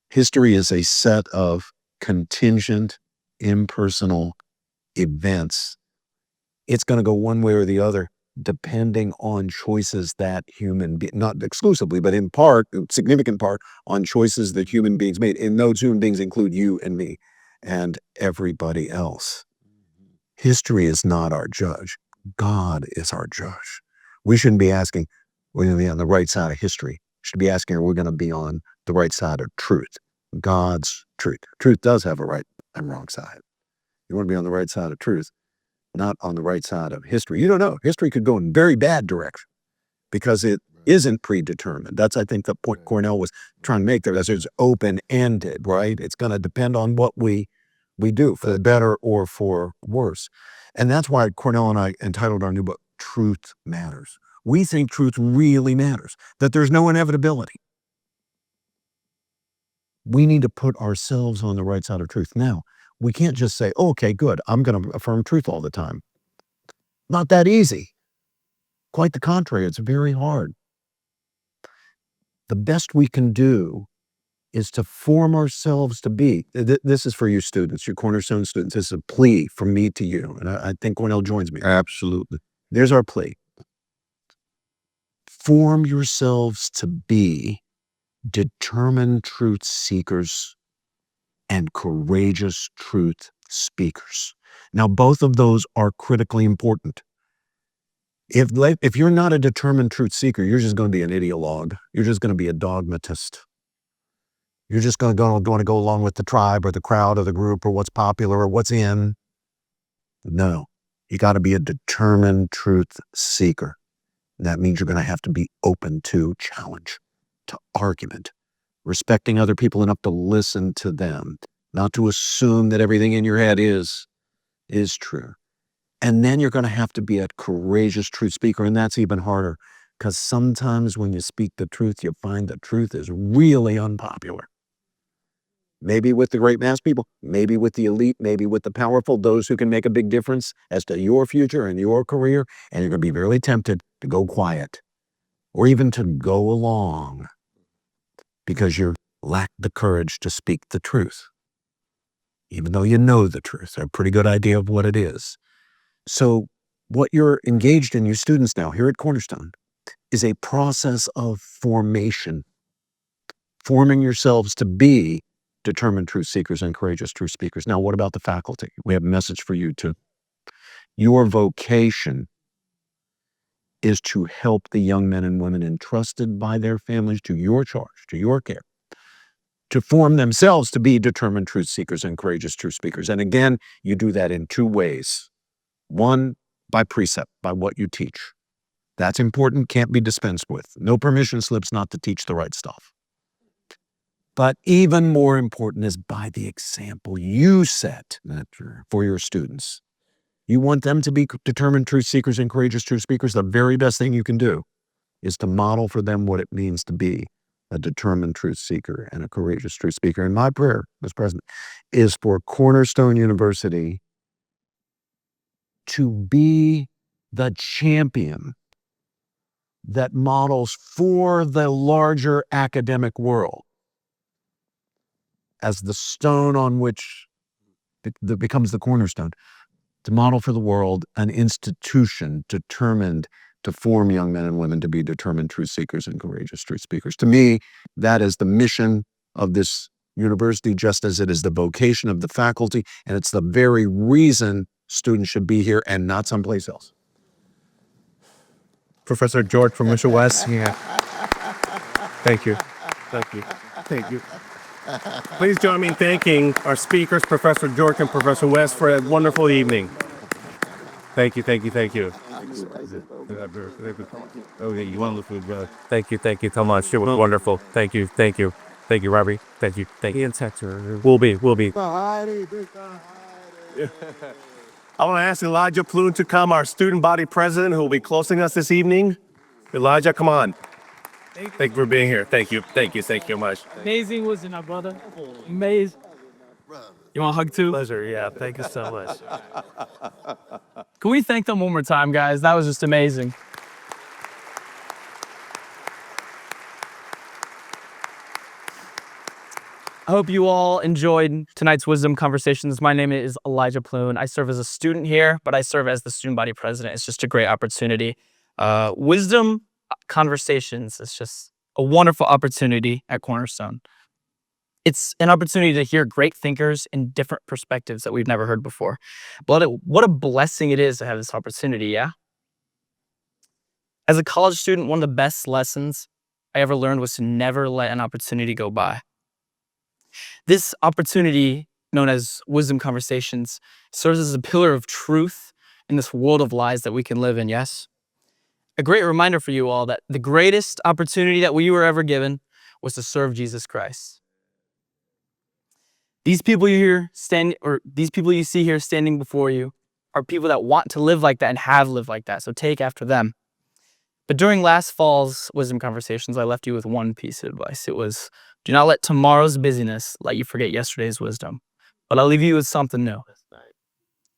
Speaker 4: History is a set of contingent, impersonal events. It's going to go one way or the other, depending on choices that not exclusively, but in part, significant part, on choices that human beings made. And those human beings include you and me and everybody else. History is not our judge. God is our judge. We shouldn't be asking, we're going to be on the right side of history. We should be asking, are we going to be on the right side of truth? God's truth. Truth does have a right and wrong side. You want to be on the right side of truth, not on the right side of history. You don't know. History could go in very bad direction because it isn't predetermined. That's, I think, the point Cornel was trying to make there. That it's open-ended, right? It's going to depend on what we do, for the better or for worse. And that's why Cornel and I entitled our new book, Truth Matters. We think truth really matters, that there's no inevitability. We need to put ourselves on the right side of truth. Now, we can't just say, oh, okay, good, I'm going to affirm truth all the time. Not that easy. Quite the contrary, it's very hard. The best we can do is to form ourselves to be. This is for you students, your Cornerstone students. This is a plea from me to you. And I think Cornel joins me. Absolutely. There's our plea. Form yourselves to be determined truth seekers and courageous truth speakers. Now, both of those are critically important. If you're not a determined truth seeker, you're just going to be an ideologue. You're just going to be a dogmatist. You're just going to want to go along with the tribe or the crowd or the group or what's popular or what's in. No, you got to be a determined truth seeker. That means you're going to have to be open to challenge, to argument, respecting other people enough to listen to them, not to assume that everything in your head is true. And then you're going to have to be a courageous truth speaker, and that's even harder because sometimes when you speak the truth, you find the truth is really unpopular. Maybe with the great mass people, maybe with the elite, maybe with the powerful, those who can make a big difference as to your future and your career, and you're going to be very tempted to go quiet or even to go along because you lack the courage to speak the truth, even though you know the truth, a pretty good idea of what it is. So what you're engaged in, you students now here at Cornerstone, is a process of formation, forming yourselves to be determined truth seekers and courageous truth speakers. Now, what about the faculty? We have a message for you too. Your vocation is to help the young men and women entrusted by their families to your charge, to your care, to form themselves to be determined truth seekers and courageous truth speakers. And again, you do that in two ways. One, by precept, by what you teach. That's important, can't be dispensed with. No permission slips not to teach the right stuff. But even more important is by the example you set for your students. You want them to be determined truth seekers and courageous truth speakers. The very best thing you can do is to model for them what it means to be a determined truth seeker and a courageous truth speaker. And my prayer, Mr. President, is for Cornerstone University to be the champion that models for the larger academic world as the stone on which that becomes the cornerstone, to model for the world an institution determined to form young men and women to be determined truth seekers and courageous truth speakers. To me, that is the mission of this university, just as it is the vocation of the faculty, and it's the very reason students should be here and not someplace else.
Speaker 3: Professor George from Mr. West. Yeah. Thank you. Thank you. Thank you. Please join me in thanking our speakers, Professor George and Professor West, for a wonderful evening. Thank you, thank you, thank you. Okay, you want to look for the Thank you so much. It was wonderful. Thank you, Robbie. Thank you. In sector. We'll be. I want to ask Elijah Plume to come, our student body president, who will be closing us this evening. Elijah, come on. Thank you for being here. Thank you so much.
Speaker 6: Amazing, wasn't it, brother? Amazing. You want a hug too?
Speaker 3: Pleasure. Yeah. Thank you so much.
Speaker 6: Can we thank them one more time, guys? That was just amazing. I hope you all enjoyed tonight's Wisdom Conversations. My name is Elijah Plune. I serve as a student here, but I serve as the student body president. It's just a great opportunity. Wisdom Conversations is just a wonderful opportunity at Cornerstone. It's an opportunity to hear great thinkers in different perspectives that we've never heard before. But what a blessing it is to have this opportunity, yeah? As a college student, one of the best lessons I ever learned was to never let an opportunity go by. This opportunity, known as Wisdom Conversations, serves as a pillar of truth in this world of lies that we can live in, yes? A great reminder for you all that the greatest opportunity that we were ever given was to serve Jesus Christ. These people you see here standing before you are people that want to live like that and have lived like that, so take after them. But during last fall's Wisdom Conversations, I left you with one piece of advice. It was, do not let tomorrow's busyness let you forget yesterday's wisdom. But I'll leave you with something new.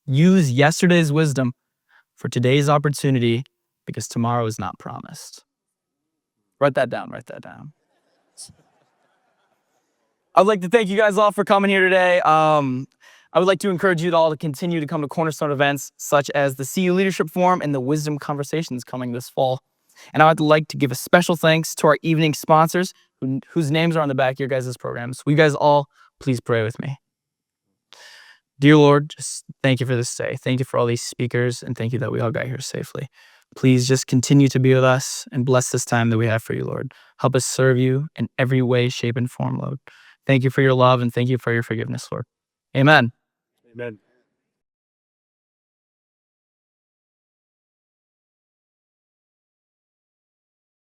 Speaker 6: Use yesterday's wisdom for today's opportunity, because tomorrow is not promised. Write that down. I'd like to thank you guys all for coming here today. I would like to encourage you all to continue to come to Cornerstone events such as the CU Leadership Forum and the Wisdom Conversations coming this fall. And I would like to give a special thanks to our evening sponsors whose names are on the back of your guys' programs. Will you guys all please pray with me? Dear Lord, just thank you for this day. Thank you for all these speakers, and thank you that we all got here safely. Please just continue to be with us and bless this time that we have for you, Lord. Help us serve you in every way, shape, and form, Lord. Thank you for your love, and thank you for your forgiveness, Lord. Amen.
Speaker 3: Amen.